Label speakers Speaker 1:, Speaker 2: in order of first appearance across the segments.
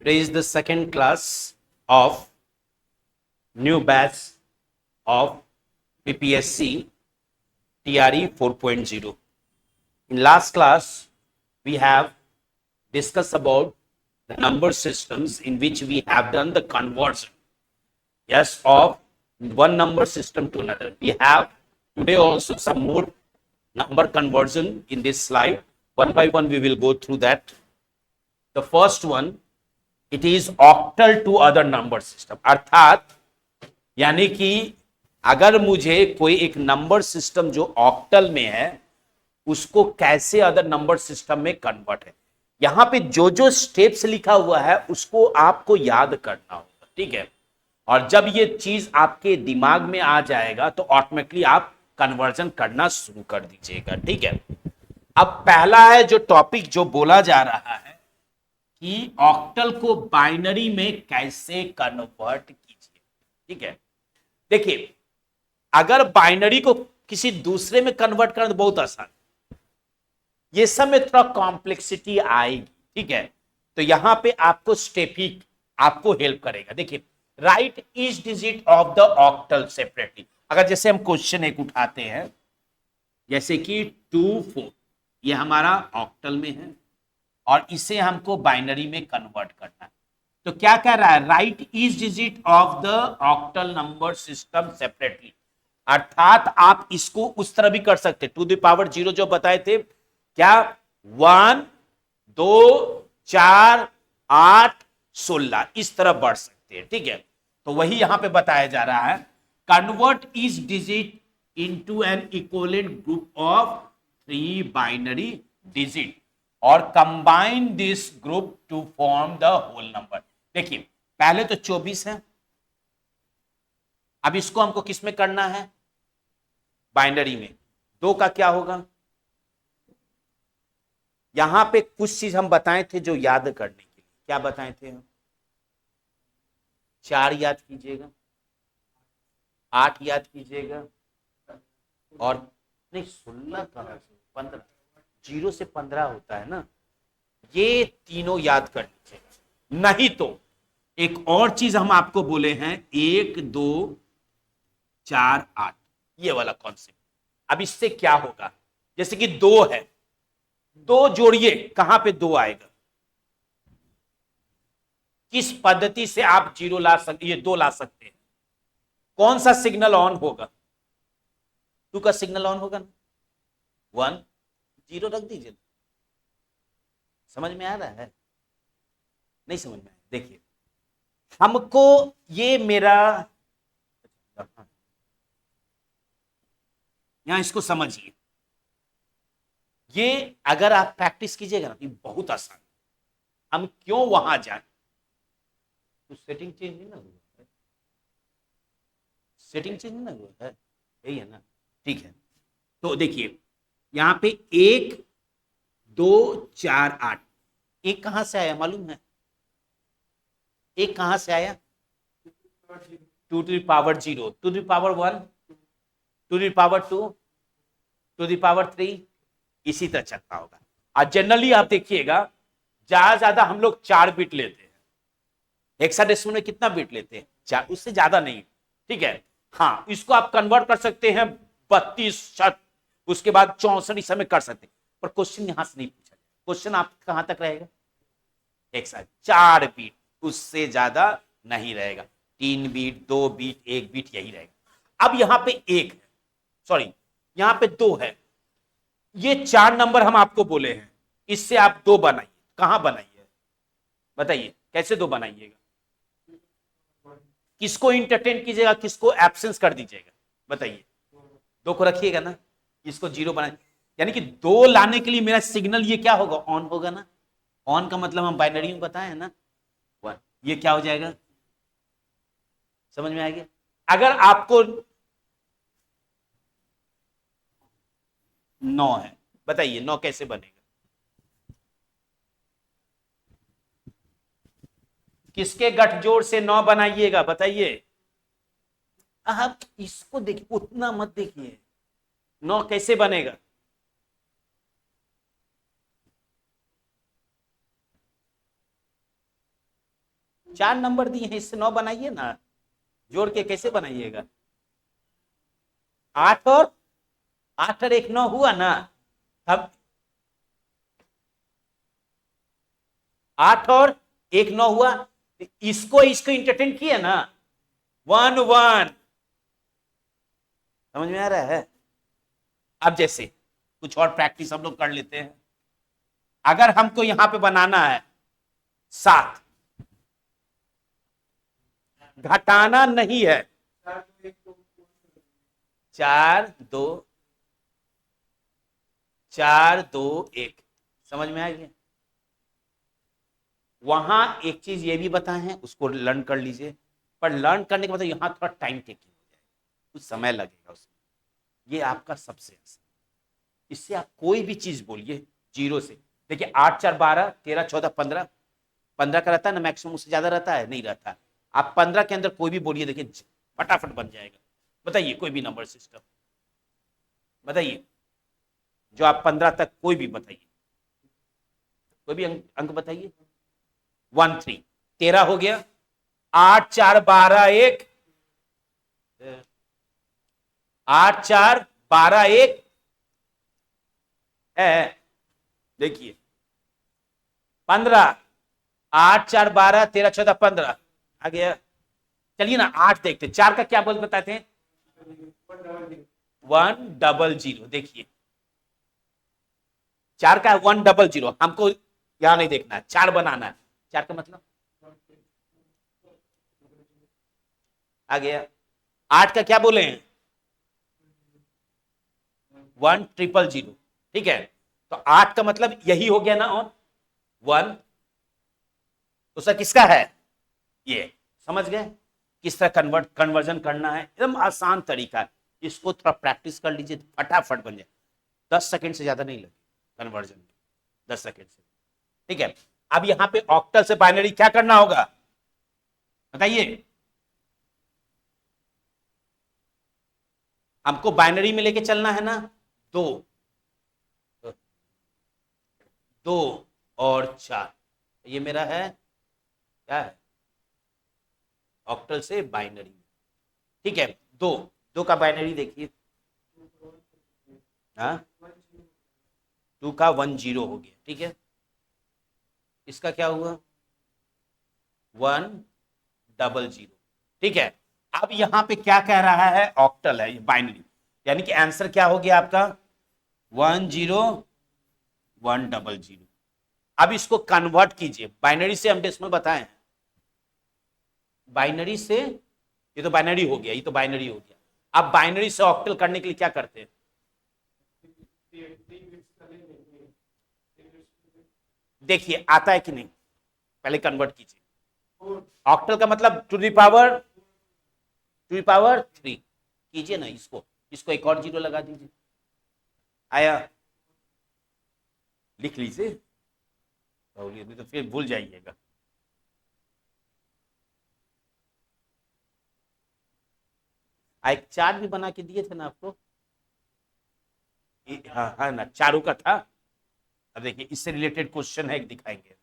Speaker 1: Today is the second class of new batch of BPSC TRE 4.0. In last class, we have discussed about the number systems in which we have done the conversion, yes, of one number system to another. We have today also some more number conversion in this slide. One by one, we will go through that. The first one, it is octal to other number system. अर्थात यानी कि अगर मुझे कोई एक number system जो octal में है उसको कैसे अदर नंबर सिस्टम में कन्वर्ट है, यहां पे जो जो स्टेप्स लिखा हुआ है उसको आपको याद करना होगा, ठीक है। और जब ये चीज आपके दिमाग में आ जाएगा तो ऑटोमेटिकली आप कन्वर्जन करना शुरू कर दीजिएगा, ठीक है। अब पहला है जो टॉपिक जो बोला जा रहा है कि ऑक्टल को बाइनरी में कैसे कन्वर्ट कीजिए, ठीक है। देखिए, अगर बाइनरी को किसी दूसरे में कन्वर्ट करना तो बहुत आसान, ये सब में थोड़ा कॉम्प्लेक्सिटी आएगी, ठीक है। तो यहां पे आपको स्टेप ही आपको हेल्प करेगा। देखिए, right each digit of the octal separately. अगर जैसे हम क्वेश्चन एक उठाते हैं, जैसे कि 2 4, ये हमारा ऑक्टल में है और इसे हमको बाइनरी में कन्वर्ट करना है, तो क्या कह रहा है, right each digit of the octal number system separately. अर्थात आप इसको उस तरह भी कर सकते, टू द पावर 0 जो बताए थे, क्या 1 2 4 8 16 इस तरह बढ़ सकते हैं, ठीक है। तो वही यहां पे बताया जा रहा है, convert each digit into an equivalent group of 3 binary digit और combine this group to form the whole number. देखिए, पहले तो 24 है, अब इसको हमको किस में करना है, बाइनरी में। 2 का क्या होगा, यहां पे कुछ चीज हम बताए थे जो याद करने के लिए, क्या बताए थे हम, 4 याद कीजिएगा, 8 याद कीजिएगा, और नहीं 16 कहां से, 15, 0 से 15 होता है ना, ये तीनों याद कर लीजिए। नहीं तो एक और चीज हम आपको बोले हैं, 1 2 4 8, ये वाला कॉन्सेप्ट। अब इससे क्या होगा, जैसे कि 2 है, 2 जोड़िए, कहां पे 2 आएगा, किस पद्धति से आप 0 ला सकते, ये 2 ला सकते हैं, कौन सा सिग्नल ऑन होगा, 2 का सिग्नल ऑन होगा ना, 1 0 रख दीजिए। समझ में आ रहा है, नहीं समझ में आया, देखिए हमको ये मेरा, यहां इसको समझिए, ये अगर आप प्रैक्टिस कीजिएगा ना, ये बहुत आसान। हम क्यों वहां जाए, तो सेटिंग चेंज नहीं ना हुआ है, सेटिंग चेंज नहीं ना हुआ है, यही है ना, ठीक है। तो देखिए यहां पे 1 2 4 8, एक कहां से आया मालूम है, एक कहां से आया, 2 to the power 0, 2 to the power 1, 2 to the power 2, 2 to the power 3, इसी तरह चलता होगा। और जनरली आप देखिएगा ज्यादा ज्यादा हम लोग 4 बिट लेते हैं, हेक्साडेसिमल में कितना बिट लेते हैं, 4, उससे ज्यादा नहीं, ठीक है। हाँ, इसको आप कन्वर्ट कर सकते हैं 32 60, उसके बाद 64 इस समय कर सकते हैं, पर क्वेश्चन यहां से नहीं पूछा, क्वेश्चन आप कहां तक रहेगा, 4 बीट, उससे ज्यादा नहीं रहेगा, 3 बीट 2 बीट 1 बीट यही रहेगा। अब यहां पे 1 है, सॉरी यहां पे 2 है, ये 4 नंबर हम आपको बोले हैं, इससे आप 2 बनाइए, कहां बनाइए बताइए, कैसे 2 बनाइएगा, किसको इंटरटेन कीजिएगा, किसको एब्सेंस कर दीजिएगा, बताइए, 2 को रखिएगा ना, इसको 0 बनाए, यानी कि 2 लाने के लिए मेरा सिग्नल ये क्या होगा, ऑन होगा ना, ऑन का मतलब हम बाइनरी में बताए हैं ना, 1, ये क्या हो जाएगा, समझ में आ गया। अगर आपको 9 है, बताइए 9 कैसे बनेगा, किसके गठजोड़ से 9 बनाइएगा बताइए। आप इसको देखिए, उतना मत देखिए, 9 कैसे बनेगा, 4 नंबर दिए हैं, इससे 9 बनाइए ना, जोड़ के कैसे बनाइएगा? 8 और 1 9 हुआ ना। अब 8 और 1 9 हुआ, इसको इसको इंटरटेन किया ना, 1 1। समझ में आ रहा है? अब जैसे कुछ और प्रैक्टिस हम लोग कर लेते हैं। अगर हमको यहां पे बनाना है 7, घटाना नहीं है, 4 2 4 2 1। समझ में आ गया? वहां एक चीज ये भी बताए हैं, उसको लर्न कर लीजिए, पर लर्न करने के बाद यहां थोड़ा टाइम टेकिंग हो जाएगा, कुछ समय लगेगा उसमें। ये आपका सबसे आसान, इससे आप कोई भी चीज बोलिए जीरो से। देखिए 8 4 12 13 14 15, 15 का रहता है ना मैक्सिमम, उससे ज्यादा रहता है? नहीं रहता। आप 15 के अंदर कोई भी बोलिए, देखिए फटाफट बन जाएगा। बताइए कोई भी नंबर सिस्टम बताइए, जो आप 15 तक कोई भी बताइए, कोई भी अंक बताइए। 1 3, 13 हो गया। 8 4 12 1, 8 4 12 1 है। देखिए 15, 8 4 12 13 14 15 आ गया। चलिए ना 8 देखते, 4 का क्या बोल बताते हैं? 100। देखिए 4 का 100, हमको यहां नहीं देखना है, 4 बनाना है। 4 का मतलब आ गया। 8 का क्या बोले हैं? 1000। ठीक है, तो 8 का मतलब यही हो गया ना, ऑन 1। तो सर किसका है ये? समझ गए किस तरह कन्वर्जन करना है? एकदम आसान तरीका है, इसको थोड़ा प्रैक्टिस कर लीजिए, फटाफट बन जाए। 10 सेकंड से ज्यादा नहीं लगे कन्वर्जन में, 10 सेकंड से। ठीक है, अब यहां पे ऑक्टल से बाइनरी क्या करना होगा बताइए? हमको बाइनरी में लेके चलना है ना, 2 2 और 4, ये मेरा है क्या है? ऑक्टल से बाइनरी। ठीक है, 2 2 का बाइनरी देखिए, हाँ 2 का 10 हो गया। ठीक है, इसका क्या हुआ? 100। ठीक है, अब यहां पे क्या कह रहा है? ऑक्टल है, ये बाइनरी, यानी कि आंसर क्या हो गया आपका? 10100। अब इसको कन्वर्ट कीजिए, बाइनरी से हम डेसिमल बताएं, बाइनरी से, ये तो बाइनरी हो गया, ये तो बाइनरी हो गया। अब बाइनरी से ऑक्टल करने के लिए क्या करते हैं? देखिए आता है कि नहीं, पहले कन्वर्ट कीजिए। ऑक्टल का मतलब टू दी पावर 3 कीजिए ना, इसको इसको एक और 0 लगा दीजिए। आया? लिख लीजिए, तो फिर भूल जाइएगा। एक चार्ट भी बना के दिए थे ना आपको, हाँ हाँ ना, चारों का था। अब देखिए इससे रिलेटेड क्वेश्चन है, एक दिखाएंगे।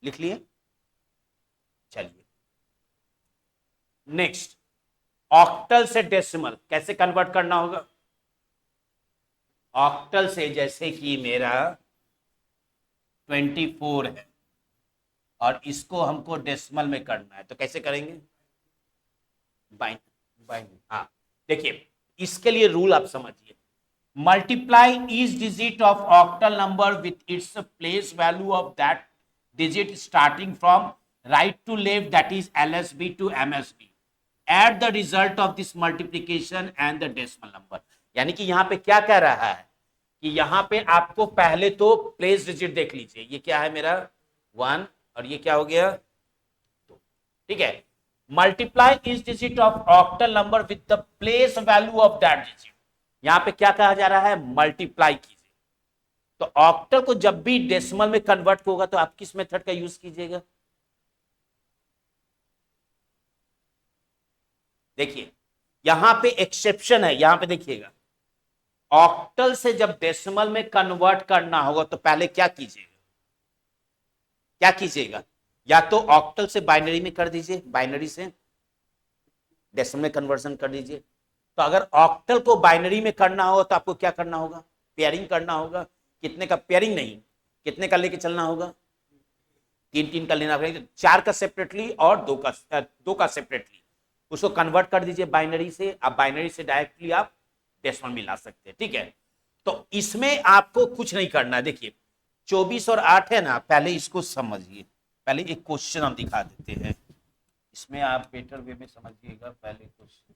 Speaker 1: लिख लिए? चलिए नेक्स्ट, ऑक्टल से डेसिमल कैसे कन्वर्ट करना होगा? ऑक्टल से, जैसे कि मेरा 24 है और इसको हमको डेसिमल में करना है, तो कैसे करेंगे? बाइन बाइन, हाँ देखिए इसके लिए रूल आप समझिए। Multiply each digit of octal number with its place value of that digit starting from right to left, that is LSB to MSB, at the result of this multiplication and the decimal number. यानी कि यहां पे क्या कह रहा है कि यहां पे आपको पहले तो प्लेस डिजिट देख लीजिए, ये क्या है मेरा 1 और ये क्या हो गया 2। ठीक है, मल्टीप्लाई इस digit of octal number with the place value of that digit. यहां पे क्या कहा जा रहा है? मल्टीप्लाई कीजिए। तो ऑक्टल को जब भी डेसिमल में कन्वर्ट होगा तो आप किस मेथड का यूज कीजिएगा? देखिए यहां पे एक्सेप्शन है, यहां पे देखिएगा, ऑक्टल से जब डेसिमल में कन्वर्ट करना होगा तो पहले क्या कीजिएगा? क्या कीजिएगा? या तो ऑक्टल से बाइनरी में कर दीजिए, बाइनरी से डेसिमल में कन्वर्जन कर दीजिए। तो अगर ऑक्टल को बाइनरी में करना हो तो आपको क्या करना होगा? पेयरिंग करना होगा। कितने का? पेयरिंग नहीं, कितने का लेके चलना होगा? 3-3 का लेना होगा, 4 का सेपरेटली और 2 का सेपरेटली। उसको कन्वर्ट कर दीजिए बाइनरी से। आप बाइनरी से डायरेक्टली आप डेसिमल में ला सकते हैं, ठीक है। तो इसमें आपको कुछ नहीं करना है। देखिए 24 और 8 है ना, पहले इसको समझिए। पहले एक क्वेश्चन हम दिखा देते हैं, इसमें आप बेटर वे में समझिएगा। पहले क्वेश्चन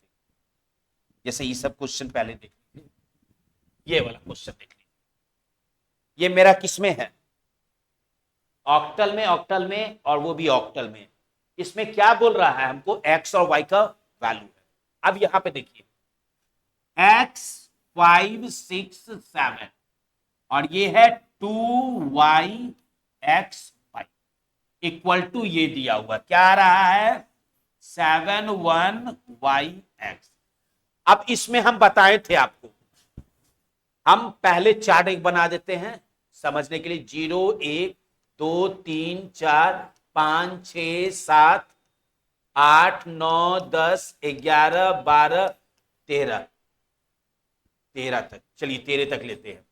Speaker 1: जैसे ये सब क्वेश्चन पहले देख लीजिए, ये वाला क्वेश्चन देख लीजिए। ये मेरा किसमें है? ऑक्टल में, ऑक्टल में, और वो भी ऑक्टल में। इसमें क्या बोल रहा है हमको? एक्स और वाई का वैल्यू है। अब यहां पे देखिए x 5 6 7 और ये है 2y(x) इक्वल टू ये दिया हुआ क्या आ रहा है? 7 1y(x). अब इसमें हम बताए थे आपको, हम पहले चार्ट एक बना देते हैं समझने के लिए। 0 1 2 3 4 5 6 7 8 9 10 11 12 13 तक। चलिए 13 तक लेते हैं।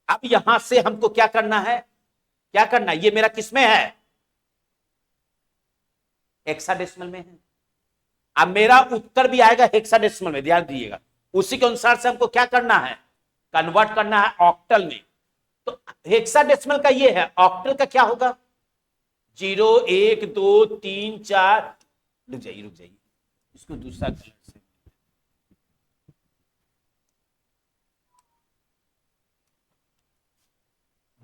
Speaker 1: अब यहां से हमको क्या करना है? क्या करना है? ये मेरा किसमें है? हेक्साडेसिमल में है। अब मेरा उत्तर भी आएगा हेक्साडेसिमल में, ध्यान दीजिएगा। उसी के अनुसार से हमको क्या करना है? कन्वर्ट करना है ऑक्टल में। तो हेक्साडेसिमल का ये है, ऑक्टल का क्या होगा? 0 1 2 3 4। रुक जाइए, इसको दूसरा कलर से।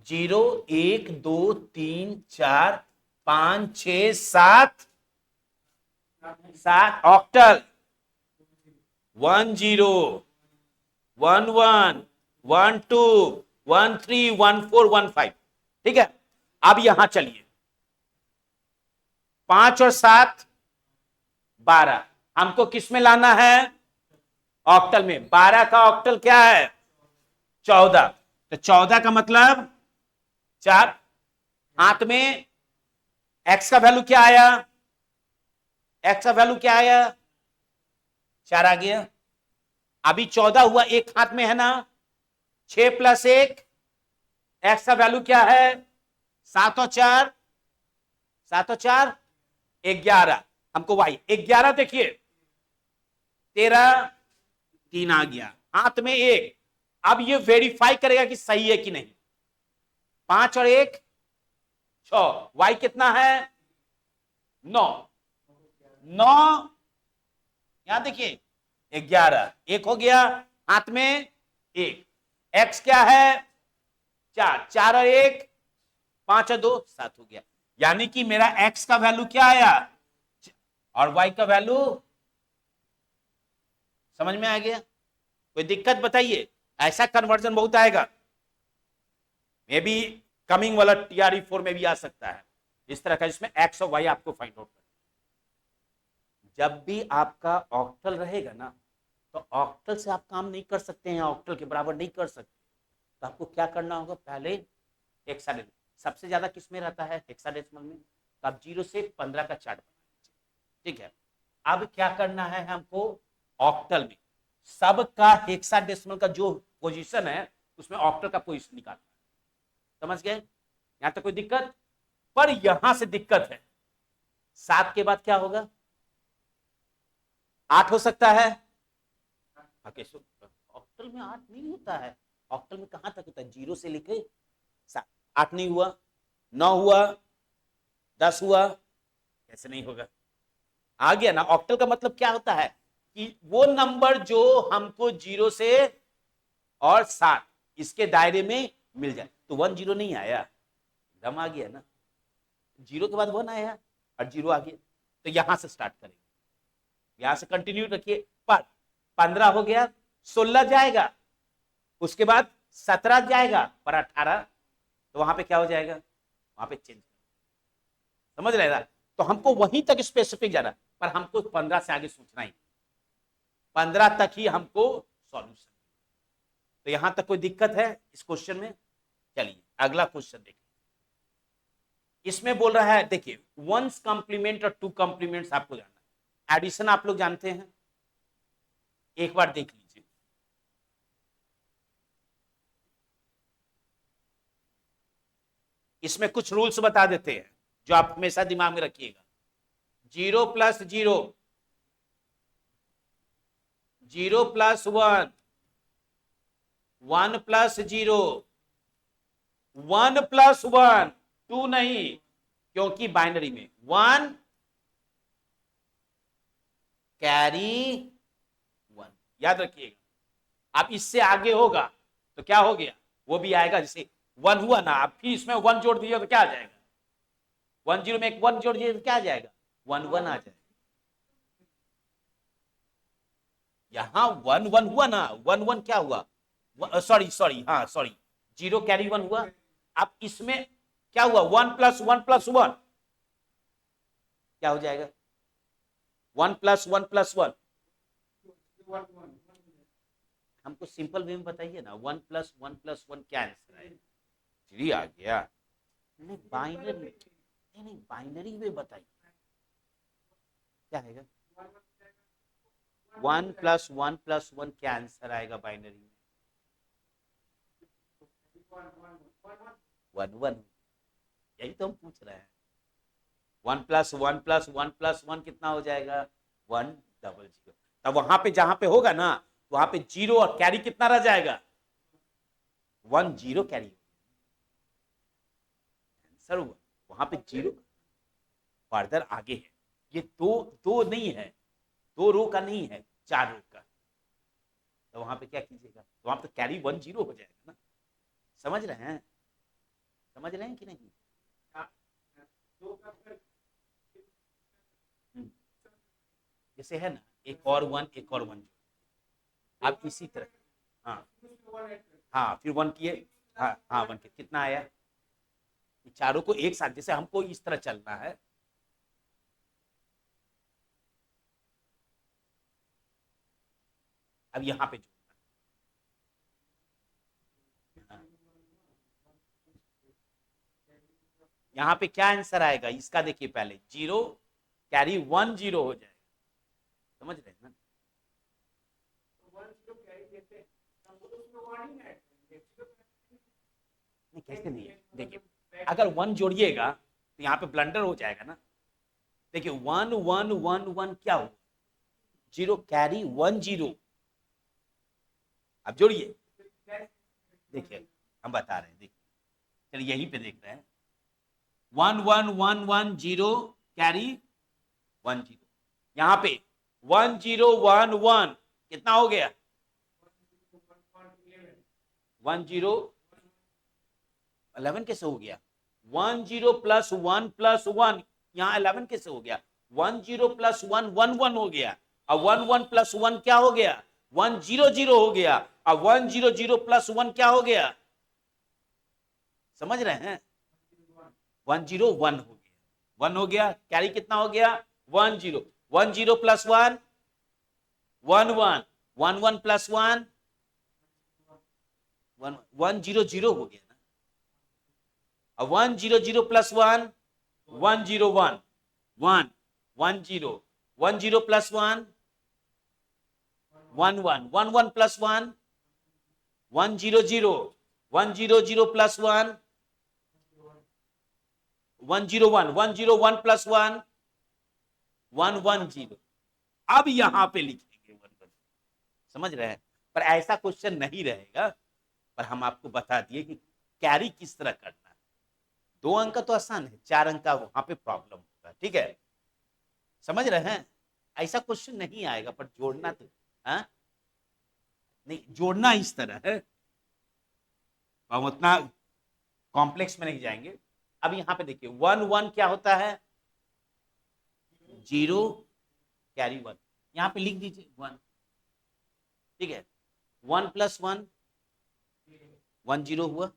Speaker 1: 0 1 2 3 4 5 6 7 ऑक्टल। 1 0 1 1 1 2 1 3 1 4 1 5, ठीक है। अब यहां चलिए 5 और 7 12 हमको किस में लाना है? ऑक्टल में। 12 का ऑक्टल क्या है? 14। तो 14 का मतलब 4। हाथ में x का वैल्यू क्या आया? x का वैल्यू क्या आया? 4 आ गया। अभी 14 हुआ, एक हाथ में है ना। 6 + 1 x का वैल्यू क्या है? 7 और 4 11। हमको y 11 देखिए 13 3 आ गया, हाथ में 1। अब ये वेरीफाई करेगा कि सही है कि नहीं। 5 और 1 6, y कितना है? 9। यहां देखिए 11, 1 हो गया, हाथ में 1। x क्या है? 4। 4 और 1 5 और 2 7 हो गया। यानी कि मेरा x का वैल्यू क्या आया और y का वैल्यू समझ में आ गया? कोई दिक्कत बताइए? ऐसा कन्वर्जन बहुत आएगा, मे बी कमिंग वाला TRE4 में भी आ सकता है इस तरह का, जिसमें x और y आपको फाइंड आउट करना। जब भी आपका ऑक्टल रहेगा ना, तो ऑक्टल से आप काम नहीं कर सकते हैं, ऑक्टल के बराबर नहीं कर सकते। तो आपको क्या करना होगा? पहले हेक्साडेसिमल सबसे ज्यादा किस में रहता है? हेक्साडेसिमल में। तो आप 0 से 15 का चार्ट बना लीजिए, ठीक है। अब क्या करना है हमको? ऑक्टल में सबका हेक्साडेसिमल का जो पोजीशन है उसमें ऑक्टल का पोजीशन निकालना है। समझ गए? यहां तक कोई दिक्कत? पर यहां से दिक्कत है, 7 के बाद क्या होगा? 8 हो सकता है। ऑक्टल में 8 नहीं होता है। ऑक्टल में कहां तक होता है? 0 से लेके 7। 8 नहीं हुआ, 9 हुआ, 10 हुआ, ऐसे नहीं होगा। आ गया ना? ऑक्टल का मतलब क्या होता है कि वो नंबर जो हमको 0 से और 7 इसके दायरे में मिल जाए। तो 1 0 नहीं आया, दम आ गया ना। 0 के बाद 1 आया और 0 आ गया। तो यहां से स्टार्ट करेंगे, यहां से कंटिन्यू रखिए। पर 15 हो गया, 16 जाएगा, उसके बाद 17 जाएगा पर 18, तो वहां पे क्या हो जाएगा, वहां पे चेंज, समझ रहे ना। तो हमको वहीं तक स्पेसिफिक जाना, पर हमको 15 से आगे सोचना ही, 15 तक ही हमको सॉल्यूशन। तो यहां तक कोई दिक्कत है इस क्वेश्चन में? चलिए अगला क्वेश्चन देखिए। इसमें बोल रहा है, देखिए वंस कॉम्प्लीमेंट और टू कॉम्प्लीमेंट्स आपको जानना है। एडिशन आप लोग जानते हैं, एक बार देख लीजिए। इसमें कुछ रूल्स बता देते हैं जो आप हमेशा दिमाग में रखिएगा। 0 + 0, 0 + 1, 1 + 0, 1 + 1, 2 नहीं, क्योंकि बाइनरी में 1 कैरी 1, याद रखिएगा। अब इससे आगे होगा तो क्या हो गया, वो भी आएगा। जैसे 1 हुआ ना, अब फिर इसमें 1 जोड़ दिया तो क्या आ जाएगा, 1 0 में एक 1 जोड़ दिया तो क्या आ जाएगा, 1 1 आ जाएगा। यहां 1 1 हुआ ना, 1 1 क्या हुआ, सॉरी सॉरी, हाँ सॉरी, 0 कैरी 1 हुआ। अब इसमें क्या हुआ, 1 + 1 + 1 क्या हो जाएगा, 1 + 1 + 1। हमको सिंपल वे में बताइए ना, 1 + 1 + 1 क्या आंसर है, जी आ गया। नहीं बाइनरी, नहीं नहीं बाइनरी में बताइए क्या है, 1 + 1 + 1 क्या आंसर आएगा बाइनरी में, 1 1, यही तो हम पूछ रहे हैं। 1 + 1 + 1 + 1 कितना हो जाएगा, 1 0 0। तब वहां पे जहां पे होगा ना, वहां पे 0 और कैरी कितना रह जाएगा, 1 0 कैरी, आंसर हुआ वहां पे 0। फर्दर आगे है, ये दो दो नहीं है, 2 रो का नहीं है, 4 रो का। तो वहां पे क्या कीजिएगा, तो वहां पे कैरी 1 0 हो जाएगा ना। समझ रहे हैं, समझ रहे हैं कि नहीं। हम्म, जैसे है ना, एक और 1 एक और 1 जो, आप इसी तरह, हाँ हाँ फिर 1 किए, हाँ हाँ 1 किए, कितना आया, ये चारों को एक साथ, जैसे हमको इस तरह चलना है। अब यहाँ पे जोड़ना है, हाँ। यहाँ पे क्या आंसर आएगा इसका, देखिए पहले 0 कैरी 1 0 हो जाएगा, समझ रहे हैं ना। नहीं कैसे नहीं है, देखिए अगर 1 जोड़िएगा तो यहाँ पे ब्लंडर हो जाएगा ना। देखिए 1 1 1 1 क्या हुआ, 0 कैरी 1 0। अब जोड़िए, देखिए हम बता रहे हैं, देखिए चलिए यहीं पे देख रहे हैं, 1 1 1 1 0 कैरी 1 0, यहाँ पे 1 0 1 1 कितना हो गया, 1 0 11 कैसे हो गया, 1 0 + 1 + 1, यहाँ 11 कैसे हो गया, 1 0 + 1 1 1 हो गया, और 1 1 + 1 क्या हो गया, 1 0 0 हो गया, और 1 0 0 + 1 क्या हो गया, समझ रहे हैं, 1 0 1 हो गया, 1 हो गया, कैरी कितना हो गया, 1 0, 1 0 + 1 1 1, 1 1 + 1 1 1 0 0 हो गया ना, और 1 0 0 + 1 1 0 1 1 1 0, 1 0 + 1 1 1, 1 1 + 1 1 0 0, 1 0 0 + 1 1 0 1, 1 0 1 + 1 1 1 0। अब यहां पे लिखेंगे 1 1, समझ रहे हैं। पर ऐसा क्वेश्चन नहीं रहेगा, पर हम आपको बता दिए कि कैरी किस तरह करना है। 2 अंक का तो आसान है, 4 अंक का वहां पे प्रॉब्लम होगा, ठीक है, समझ रहे हैं। ऐसा क्वेश्चन नहीं आएगा, पर जोड़ना तो, हाँ नहीं जोड़ना इस तरह है, हम उतना कॉम्प्लेक्स में नहीं जाएंगे। अब यहां पे देखिए 1 1 क्या होता है, 0 कैरी 1, यहां पे लिख दीजिए 1, ठीक है, 1 + 1 1 0 हुआ,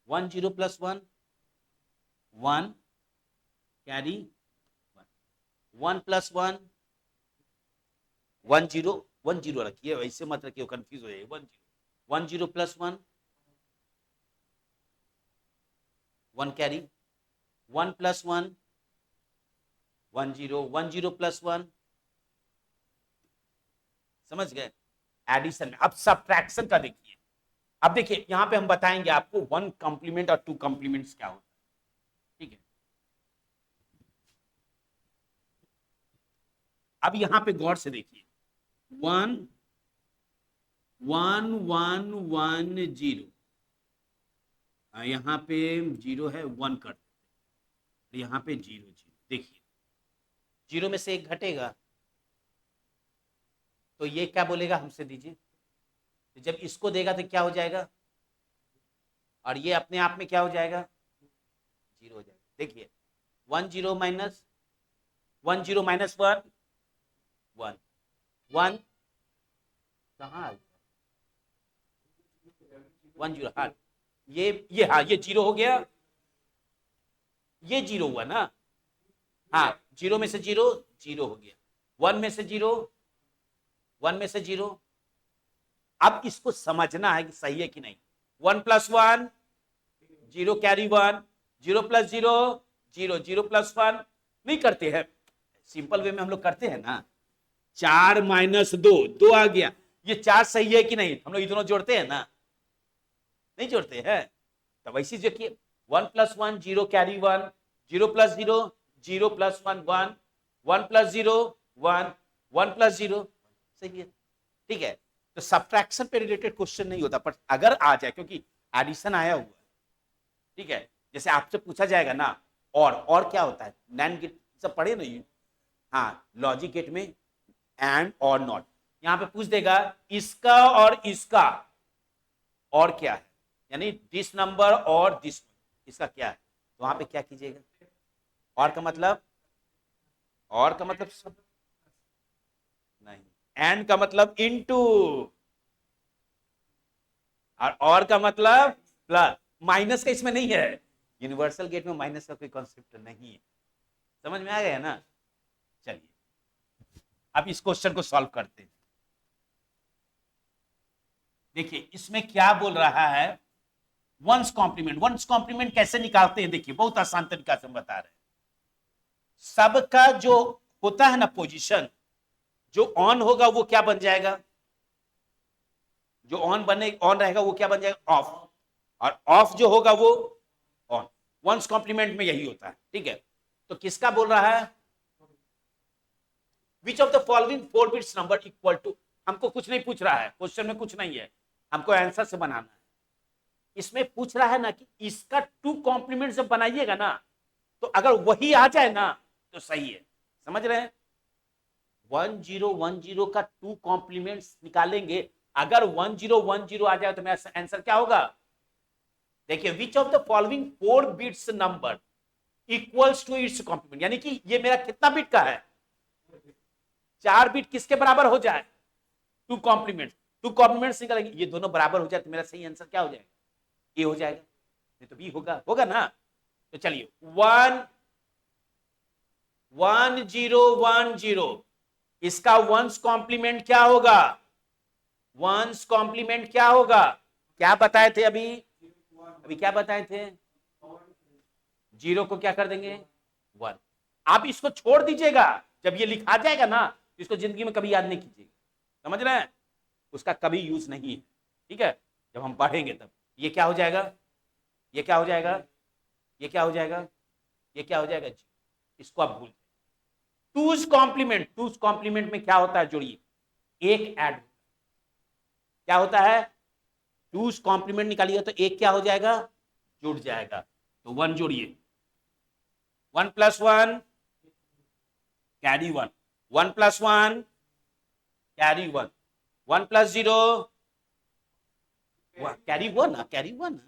Speaker 1: 1 0 प्लस 1 1 कैरी 1 प्लस 1 1 0 1 0 रखिए, वैसे मत रखिए, कंफ्यूज हो जाएगा। 1 0 1 0 प्लस 1 1 कैरी 1 प्लस 1 1 0 1 0 प्लस 1, समझ गए। एडिशन में अब सब्ट्रैक्शन का देखिए। अब देखिए यहां पे हम बताएंगे आपको 1 कॉम्प्लीमेंट और 2 कॉम्प्लीमेंट्स क्या होता है, ठीक है। अब यहां पे गौर से देखिए, 1 1 1 1 0, यहां पे 0 है, 1 कर देते, यहां पे 0 0, देखिए 0 में से एक घटेगा तो ये क्या बोलेगा, हमसे दीजिए। तो जब इसको देगा तो क्या हो जाएगा, और ये अपने आप में क्या हो जाएगा, 0 हो जाएगा। देखिए 1 0 माइनस 1 0 माइनस 1 1 1 कहाँ 1 0, हाँ ये हाँ ये 0 हो गया, ये 0 हुआ ना, हाँ 0 में से 0 0 हो गया, 1 में से 0 1 में से 0। अब इसको समझना है कि सही है कि नहीं। 1 प्लस 1 0 कैरी 1, 0 प्लस 0 0, 0 प्लस 1 नहीं करते हैं, सिंपल वे में हम लोग करते हैं ना। 4 माइनस 2 2 आ गया, ये 4 सही है कि नहीं, हम लोग ये दोनों जोड़ते हैं ना, नहीं जोड़ते हैं। तो वैसे देखिए 1 plus 1 0 carry 1, 0 plus 0 0 plus 1 1, 1 plus 0 1, 1 plus 0, सही है, ठीक है। तो सब्ट्रैक्शन पे रिलेटेड क्वेश्चन नहीं होता, पर अगर आ जाए, क्योंकि एडिशन आया हुआ है, ठीक है। जैसे आपसे पूछा जाएगा ना, और क्या होता है, नैंड गेट सब पढ़े ना ये, हाँ लॉजिक गेट में एंड और नॉट, यहां पे पूछ देगा इसका और इसका और क्या है, यानी दिस नंबर और दिस, इसका क्या है, तो वहां पे क्या कीजिएगा, और का मतलब, और का मतलब सब नहीं, एंड का मतलब इनटू, और का मतलब प्लस, माइनस का इसमें नहीं है, यूनिवर्सल गेट में माइनस का कोई कॉन्सेप्ट नहीं है, समझ में आ गया ना। चलिए अब इस क्वेश्चन को सॉल्व करते हैं। देखिए इसमें क्या बोल रहा है, वंस कॉम्प्लीमेंट, वंस कॉम्प्लीमेंट कैसे निकालते हैं, देखिए बहुत आसान तरीका से हम बता रहे हैं। सबका जो होता है ना पोजीशन, जो ऑन होगा वो क्या बन जाएगा, जो ऑन रहेगा वो क्या बन जाएगा, ऑफ, और ऑफ जो होगा वो ऑन। वंस कॉम्प्लीमेंट में यही होता है, ठीक है। तो किसका बोल रहा है, which of the following 4 bits number equal to, हमको कुछ नहीं पूछ रहा है, क्वेश्चन में कुछ नहीं है, हमको आंसर से बनाना है। इसमें पूछ रहा है ना कि इसका 2 कॉम्प्लीमेंट जब बनाइएगा ना, तो अगर वही आ जाए ना तो सही है, समझ रहे हैं। 1010 का 2 कॉम्प्लीमेंट्स निकालेंगे, अगर 1010 आ जाए तो मेरा आंसर क्या होगा, देखिए which of the following 4 bits number equals to its complement, यानी कि ये मेरा कितना बिट का है, 4 बिट किसके बराबर हो जाए, 2 कॉम्प्लीमेंट, 2 कॉम्प्लीमेंट्स निकालेंगे, ये दोनों बराबर हो जाए तो मेरा सही आंसर क्या हो जाएगा, ए हो जाएगा, नहीं तो बी होगा, होगा ना। तो चलिए 1010, इसका वंस कॉम्प्लीमेंट क्या होगा, वंस कॉम्प्लीमेंट क्या होगा, क्या बताए थे अभी, अभी क्या बताए थे, 0 को क्या कर देंगे 1। आप इसको छोड़ दीजिएगा, जब ये लिखा जाएगा ना इसको जिंदगी में कभी याद नहीं कीजिएगा, समझ रहे हैं, उसका कभी यूज नहीं है, ठीक है। जब हम पढ़ेंगे तब ये क्या हो जाएगा, ये क्या हो जाएगा, ये क्या हो जाएगा, ये क्या हो जाएगा, इसको आप भूल, टूज कॉम्प्लीमेंट, टूज कॉम्प्लीमेंट में क्या होता है, जोड़िए, एक ऐड, क्या होता है, टूज कॉम्प्लीमेंट निकालिए तो एक क्या हो जाएगा, जुड़ जाएगा, तो 1 जोड़िए, 1 plus 1 carry 1, 1 plus 1 carry 1, 1 plus 0 carry 1, carry 1,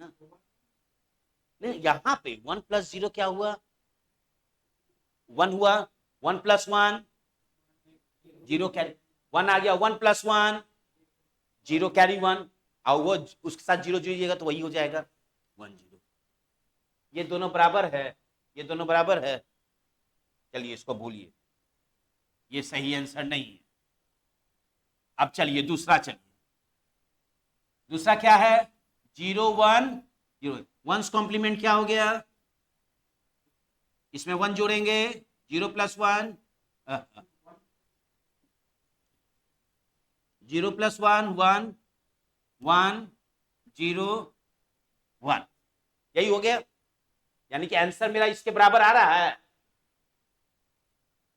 Speaker 1: नहीं यहां पे 1 प्लस 0 क्या हुआ, 1 हुआ, 1 प्लस 1 0 कैरी 1 आ गया, 1 प्लस 1 0 कैरी 1, और वो उसके साथ जीरो जुड़िएगा तो वही हो जाएगा 10। ये दोनों बराबर है, ये दोनों बराबर है। चलिए इसको भूलिए, ये सही आंसर नहीं है। अब चलिए दूसरा, चलिए दूसरा क्या है, 0 1 0। वंस कॉम्प्लीमेंट क्या हो गया, इसमें 1 जोड़ेंगे, 0 + 1 0 + 1 1 1 0 1, यही हो गया। यानी कि आंसर मेरा इसके बराबर आ रहा है।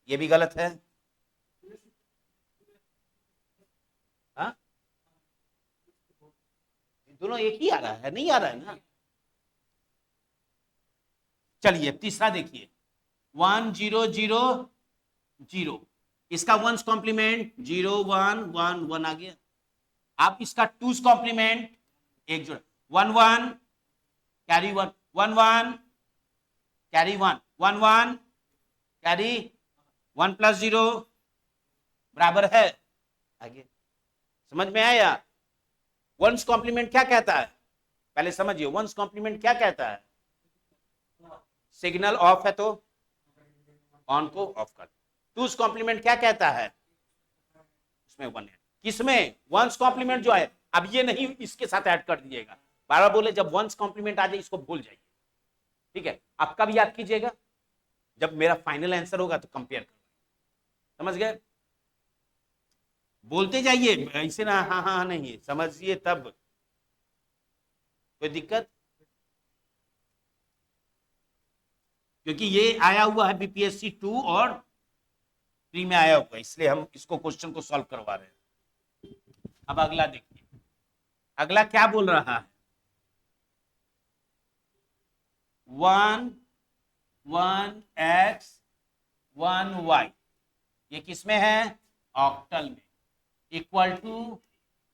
Speaker 1: ये भी गलत है। हा? दोनों एक ही आ रहा है, नहीं आ रहा है ना। चलिए तीसरा देखिए, 1 0 0 0, इसका वंस कॉम्प्लीमेंट 0 1 1 1 आ गया। आप इसका टूस कॉम्प्लीमेंट एक जोड़, 1 1 कैरी 1 1 1 कैरी 1 1 1 कैरी 1 + 0 बराबर है। आगे समझ में आया। वंस कॉम्प्लीमेंट क्या कहता है, पहले समझिए, वंस कॉम्प्लीमेंट क्या कहता है, सिग्नल ऑफ है तो ऑन को ऑफ कर। टूस कॉम्प्लीमेंट क्या कहता है, उसमें 1 है। किसमें, वंस कॉम्प्लीमेंट जो है, अब ये नहीं इसके साथ ऐड कर दीजिएगा, बार बार बोले, जब वंस कॉम्प्लीमेंट आ जाए इसको भूल जाइए, ठीक है। आप कब याद कीजिएगा, जब मेरा फाइनल आंसर होगा तो कंपेयर कर, समझ गए। बोलते जाइए ऐसे ना, हाँ हाँ नहीं, समझिए तब। कोई दिक्कत, क्योंकि ये आया हुआ है बीपीएससी 2 और 3 में आया हुआ है, इसलिए हम इसको क्वेश्चन को सॉल्व करवा रहे हैं। अब अगला देखिए, अगला क्या बोल रहा है, 1 1 x 1 y, ये किसमें है, ऑक्टल में, इक्वल टू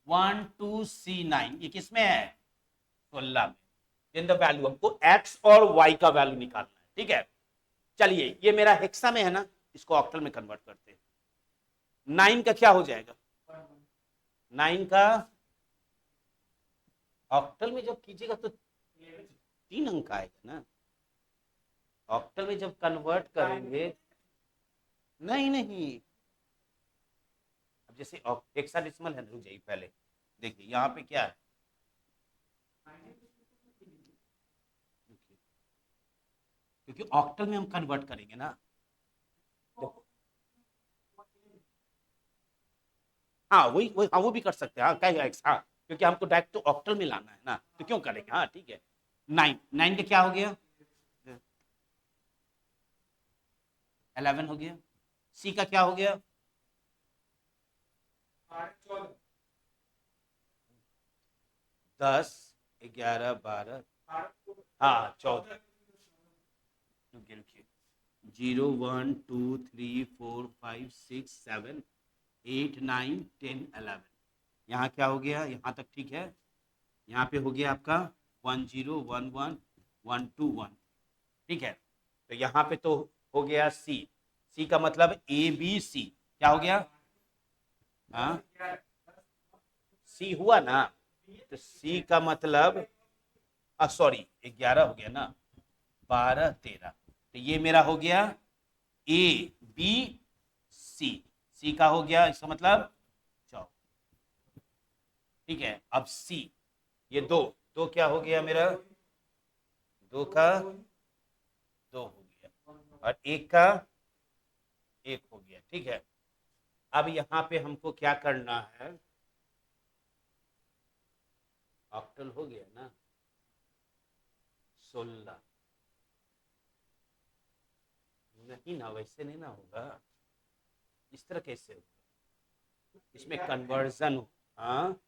Speaker 1: 1 2 c9, ये किसमें है, 16 में। इन द वैल्यू, हमको x और y का वैल्यू निकालना है, ठीक है। चलिए ये मेरा हेक्सा में है ना, इसको ऑक्टल में कन्वर्ट करते हैं। 9 का क्या हो जाएगा, 9 का ऑक्टल में जब कीजिएगा तो 3 अंक आएगा ना, ऑक्टल में जब कन्वर्ट करेंगे, नहीं नहीं, अब जैसे हेक्साडेसिमल है, रुक जाइए पहले देखिए यहाँ पे क्या है, क्योंकि ऑक्टल में हम कन्वर्ट करेंगे ना, देखो, हाँ वही वही, हाँ वो भी कर सकते हैं, हाँ क्या एक्स, हाँ क्योंकि हमको डायरेक्ट तो ऑक्टल में लाना है ना, तो क्यों करेंगे, हाँ ठीक है। 9 का क्या हो गया, 11 हो गया। सी का क्या हो गया, 10 11 12, हाँ 14, रुकिए रुकिए, 0 1 2 3 4 5 6 7 8 9 10 11, यहाँ क्या हो गया, यहाँ तक ठीक है। यहाँ पे हो गया आपका 1 0 1 1 1 2 1, ठीक है। तो यहाँ पे तो हो गया सी, सी का मतलब ए बी सी, क्या हो गया, हाँ सी हुआ ना, तो सी का मतलब, सॉरी 11 हो गया ना, 12 13, तो ये मेरा हो गया ए बी सी, सी का हो गया, इसका मतलब 14, ठीक है। अब सी, ये दो, दो क्या हो गया मेरा, दो का दो हो गया, और एक का एक हो गया, ठीक है। अब यहाँ पे हमको क्या करना है, ऑक्टल हो गया ना, 16, नहीं ना, वैसे नहीं ना होगा, इस तरह कैसे होगा, इसमें कन्वर्जन हो, हाँ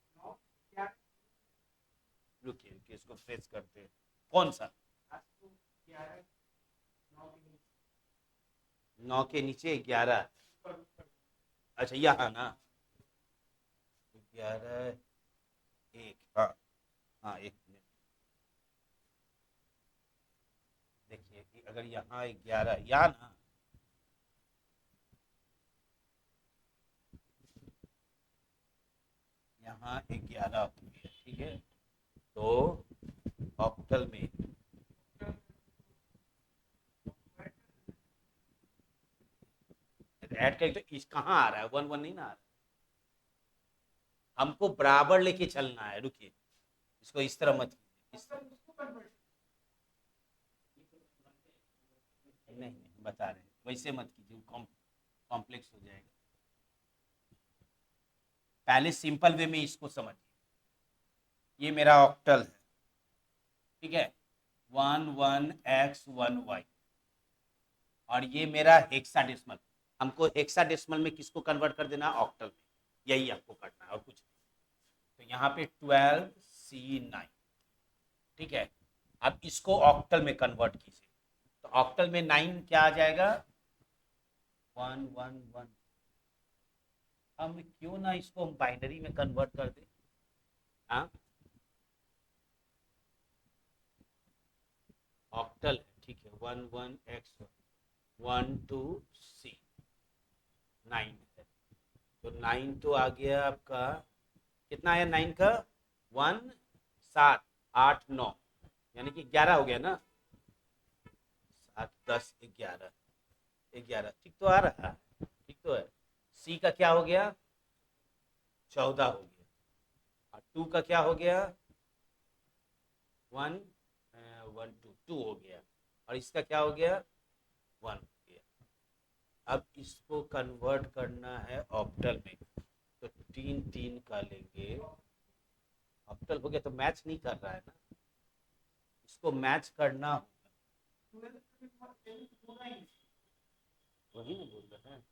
Speaker 1: रुकिए रुकिए, इसको फ्रेश करते हैं, कौन सा, 9 के नीचे 11, अच्छा यहाँ ना, 11 1, हाँ हाँ, एक मिनट देखिए कि अगर यहाँ 11, यहाँ ना, यहाँ 11 हो गया, ठीक है, तो ऑक्टल में ऐड करें तो इस कहाँ आ रहा है, 1 1 नहीं ना आ रहा, हमको बराबर लेके चलना है। रुकिए, इसको इस तरह मत कीजिए, इस तरह नहीं, नहीं बता रहे हैं, वैसे मत कीजिए, कॉम्प्लेक्स हो जाएगा। पहले सिंपल वे में इसको समझिए, ये मेरा ऑक्टल है, ठीक है, 1 1 x 1 y, और ये मेरा हेक्साडेसिमल, हमको हेक्साडेसिमल में किसको कन्वर्ट कर देना, ऑक्टल में, यही आपको करना है और कुछ नहीं। तो यहाँ पे 12C9, ठीक है, अब इसको ऑक्टल में कन्वर्ट कीजिए, तो ऑक्टल में 9 क्या आ जाएगा, 1 1 1। हम क्यों ना इसको बाइनरी में कन्वर्ट कर दें, हाँ, ऑक्टल है, ठीक है, 1 1 x 1 2 C 9 है, तो 9 तो आ गया आपका, कितना आया 9 का, 1 7 8 9, यानी कि 11 हो गया ना, 7 10 11 ठीक तो आ रहा है, ठीक तो है। सी का क्या हो गया, 14 हो गया, और 2 का क्या हो गया, 1 1 2 2 हो गया, और इसका क्या हो गया, 1 हो गया। अब इसको कन्वर्ट करना है ऑक्टल में, तो 3 3 का लेंगे, ऑक्टल हो गया, तो मैच नहीं कर रहा है ना, इसको मैच करना होगा, वही ना बोल रहे हैं।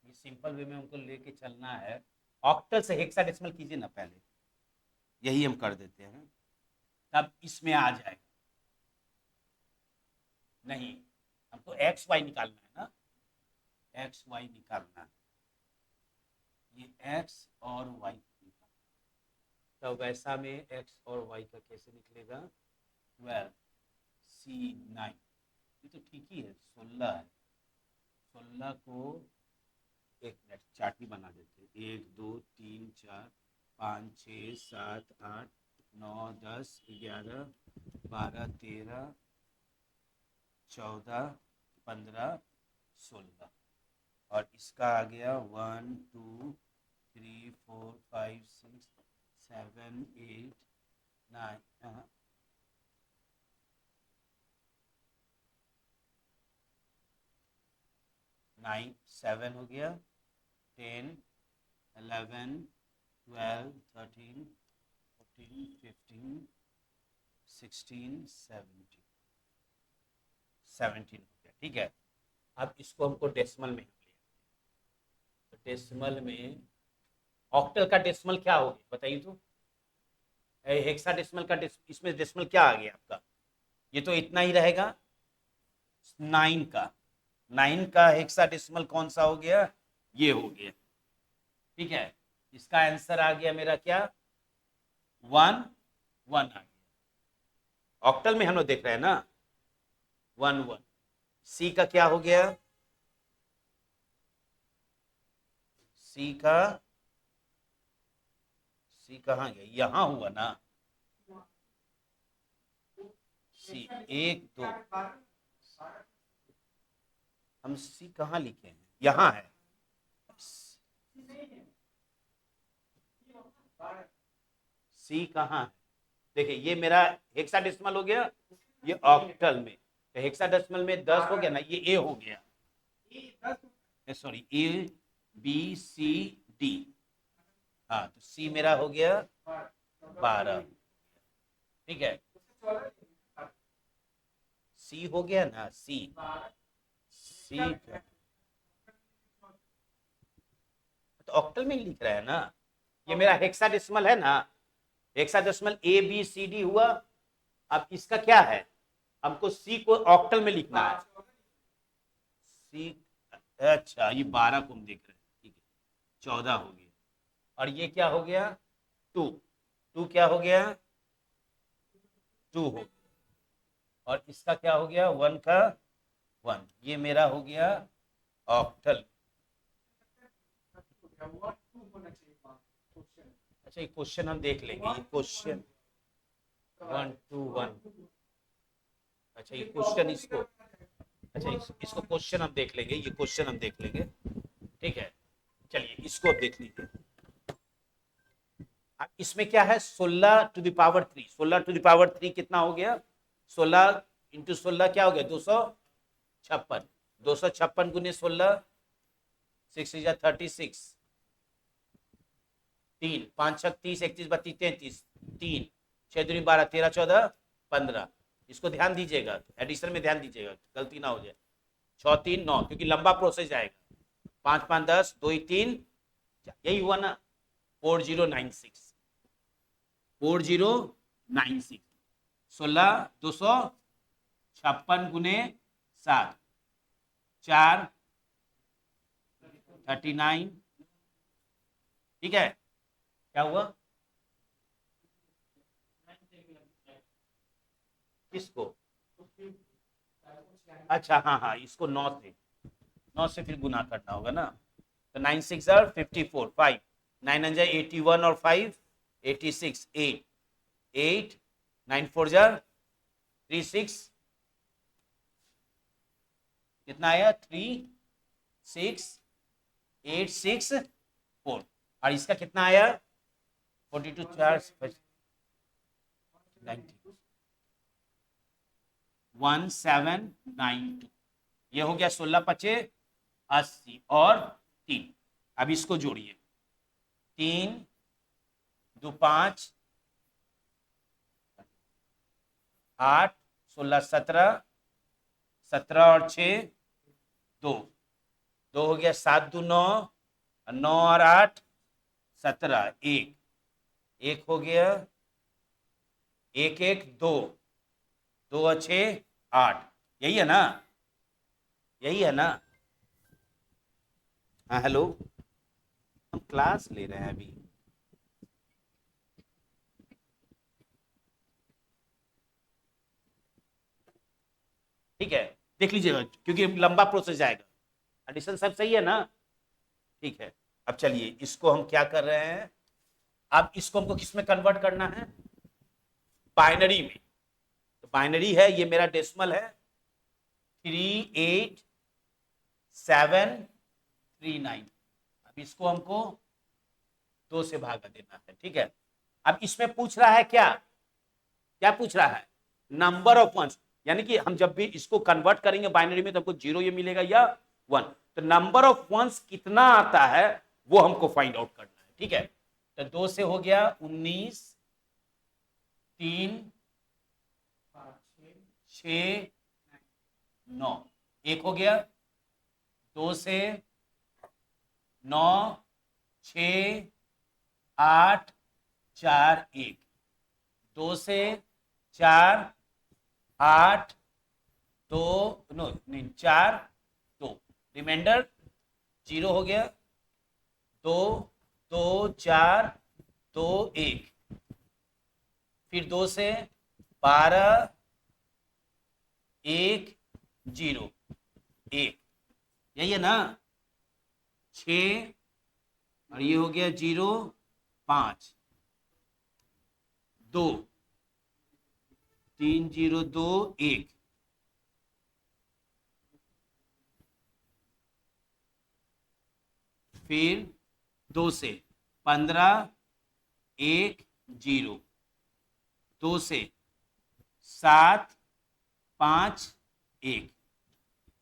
Speaker 1: ये सिंपल वे में हमको लेके चलना है, ऑक्टल से हेक्साडेसिमल कीजिए ना पहले, यही हम कर देते हैं, तब इसमें आ जाएगा। नहीं, हमको एक्स वाई निकालना है ना, एक्स वाई निकालना है, ये एक्स और वाई निकालना, तो वैसा में एक्स और वाई का कैसे निकलेगा, 12C9, ये तो ठीक ही है, 16 है, 16 को एक मिनट चार्ट ही बना देते हैं, 1 2 3 4 5 6 7 8 9 10 11 12 13 14 15 16, और इसका आ गया 1 2 3 4 5 6 7 8 9, 9 7 हो गया, 10 11 12 13 14 15 16 17 17 हो गया, ठीक है। अब इसको हमको डेसिमल में हम ले, तो डेसिमल में ऑक्टल का डेसिमल क्या हो गया बताइए तो, हेक्साडेसिमल का इसमें डेसिमल क्या आ गया आपका, ये तो इतना ही रहेगा, 9 का, 9 का हेक्साडेसिमल कौन सा हो गया, ये हो गया, ठीक है। इसका आंसर आ गया मेरा क्या, 1 1 आ गया, ऑक्टल में हम लोग देख रहे हैं ना, 1 1। सी का क्या हो गया, सी का, सी कहाँ गया, यहां हुआ ना, सी 1 2, हम सी कहाँ लिखे हैं, यहाँ है, सी कहाँ है, देखिए ये मेरा हेक्साडेसिमल हो गया, ये ऑक्टल में, तो हेक्साडेसिमल में 10 हो गया ना, ये ए हो गया, sorry A B C D, हाँ, तो सी मेरा हो गया 12, ठीक है, सी हो गया ना, सी सी, तो ऑक्टल में ही लिख रहा है ना, ये मेरा हेक्साडेसिमल है ना, hexadecimal A B C D हुआ, अब इसका क्या है, हमको सी को ऑक्टल में लिखना है, सी, अच्छा ये 12 को हम देख रहे हैं, ठीक है, 14 हो गया, और ये क्या हो गया, 2 2 क्या हो गया, 2 हो गया, और इसका क्या हो गया, 1 का 1, ये मेरा हो गया ऑक्टल। अच्छा ये क्वेश्चन हम देख लेंगे, ये क्वेश्चन 1 2 1। अच्छा ये क्वेश्चन इसको, अच्छा इसको क्वेश्चन हम देख लेंगे, ये क्वेश्चन हम देख लेंगे, ठीक है। चलिए इसको अब देख लीजिए। अब इसमें क्या है, 16⁻3, 16⁻3 कितना हो गया, 16 × 16 क्या हो गया, 256, 256 गुने 16, 6 × 36, 3 5 6 30, 31 32 33, 3 6 दूनी 12, 13 14 15। इसको ध्यान दीजिएगा, एडिशन में ध्यान दीजिएगा, गलती ना हो जाए। 6 3 9, क्योंकि लंबा प्रोसेस जाएगा। 5 5 10, 2 3, यही हुआ ना, 4096, 4096, 16 256 गुने 7, 4 39, ठीक है। क्या हुआ, किसको, अच्छा हाँ हाँ, इसको 9 से फिर गुना करना होगा ना। तो 9 6 54, 5 9 81 और 5 86, 8 8 9 4 36, कितना आया, 3 6 8 6 4, और इसका कितना आया, 42 4 90 1792। ये हो गया 16 पचे 80 और 3। अब इसको जोड़िए, 3 2 5 8 16 17, 17 और 6 2, 2 हो गया, 7 2 9, 9 और 8 17, 1 1 हो गया, 1 1 2, 2 और 6 8, यही है ना, यही है ना। हाँ हेलो, हम क्लास ले रहे हैं अभी। ठीक है, देख लीजिएगा क्योंकि लंबा प्रोसेस जाएगा। एडिशन सब सही है ना, ठीक है। अब चलिए इसको हम क्या कर रहे हैं, अब इसको हमको किस में कन्वर्ट करना है, बाइनरी में। तो बाइनरी है, ये मेरा डेसिमल है 38739। अब इसको हमको 2 से भागा देना है, ठीक है। अब इसमें पूछ रहा है क्या, क्या पूछ रहा है, नंबर ऑफ वंस, यानी कि हम जब भी इसको कन्वर्ट करेंगे बाइनरी में तो हमको 0 ये मिलेगा या 1। तो नंबर ऑफ वंस कितना आता है वो हमको फाइंड आउट करना है, ठीक है। तो 2 से हो गया 19, 3 6 9, 1 हो गया, 2 से 9 6 8 4 1, 2 से 4 8 2 नो नहीं 4 2, रिमाइंडर 0 हो गया, 2 2 4 2 1, फिर 2 से 12 1 0 1, यही है ना, 6 और ये हो गया 0 5 2 3 0 2 1, फिर 2 से 15 1 0, 2 से 7 5 1,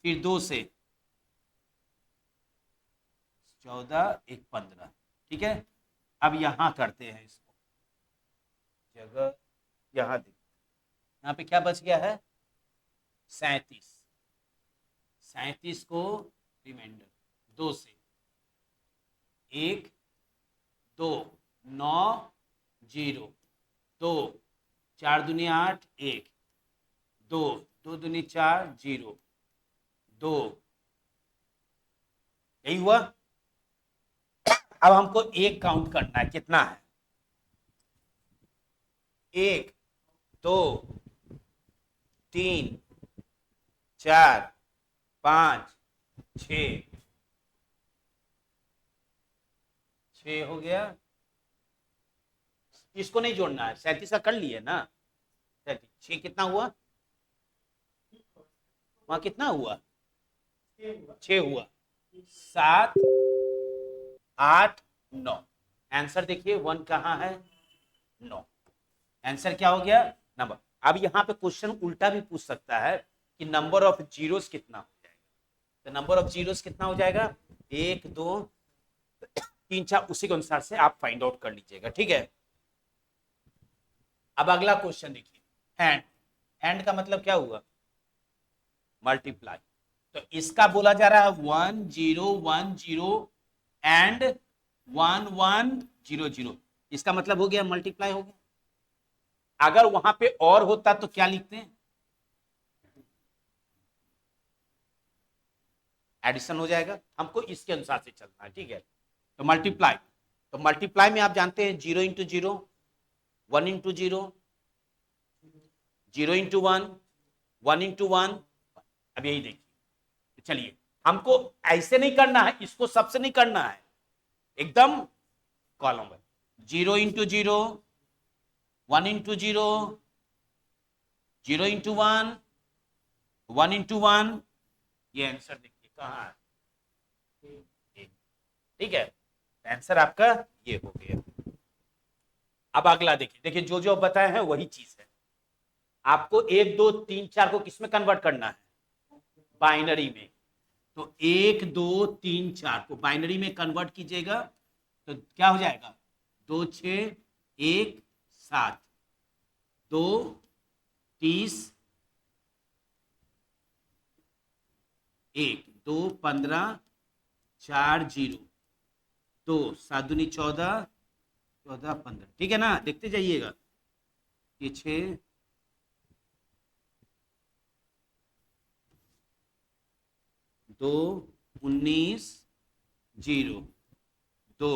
Speaker 1: फिर 2 से 14 1 15, ठीक है। अब यहां करते हैं इसको, जगह यहां देख, यहाँ पे क्या बच गया है, 37, 37 को रिमाइंडर 2 से 1 2 9 0 2 4 दूनी 8 1 2 2 दूनी 4 0 2, यही हुआ। अब हमको एक काउंट करना है, कितना है, 1 2 3 4 5 6 6 हो गया। इसको नहीं जोड़ना है, 37 का कर लिए ना। 6 कितना हुआ, वहां कितना हुआ, 6 हुआ, 7 8 9। आंसर देखिए 1 कहाँ है, 9। आंसर क्या हो गया, नंबर। अब यहाँ पे क्वेश्चन उल्टा भी पूछ सकता है कि नंबर ऑफ जीरोस कितना हो जाएगा। तो नंबर ऑफ जीरोस कितना हो जाएगा, 1 2 3 4, उसी के अनुसार से आप फाइंड आउट कर लीजिएगा, ठीक है। अब अगला क्वेश्चन देखिए, हैंड। हैंड का मतलब क्या हुआ, मल्टीप्लाई। तो इसका बोला जा रहा है 1 0 1 0 एंड 1 1 0 0। इसका मतलब हो गया मल्टीप्लाई हो गया। अगर वहां पे और होता तो क्या लिखते हैं, एडिशन हो जाएगा। हमको इसके अनुसार से चलना है, ठीक है। तो मल्टीप्लाई, तो मल्टीप्लाई में आप जानते हैं 0 इंटू 0, 1 इंटू 0, 0 इंटू 1, 1 इंटू 1। अब यही देखिए, चलिए हमको ऐसे नहीं करना है, इसको सबसे नहीं करना है, एकदम कॉलम में 0 इंटू 0, 1 इंटू 0, 0 इंटू 1, 1 इंटू 1। ये आंसर देखिए कहाँ है, ठीक है। आंसर आपका ये हो गया। अब अगला देखिए, देखिए जो जो बताए हैं वही चीज है। आपको 1 2 3 4 को किसमें कन्वर्ट करना है, बाइनरी में। तो 1 2 3 4 को बाइनरी में कन्वर्ट कीजिएगा तो क्या हो जाएगा, 2 6 1 7, 2 30, 1 2 15, 4 0, 2 7 दूनी 14, 14 15, ठीक है ना। देखते जाइएगा, ये 6 2 19 0 2,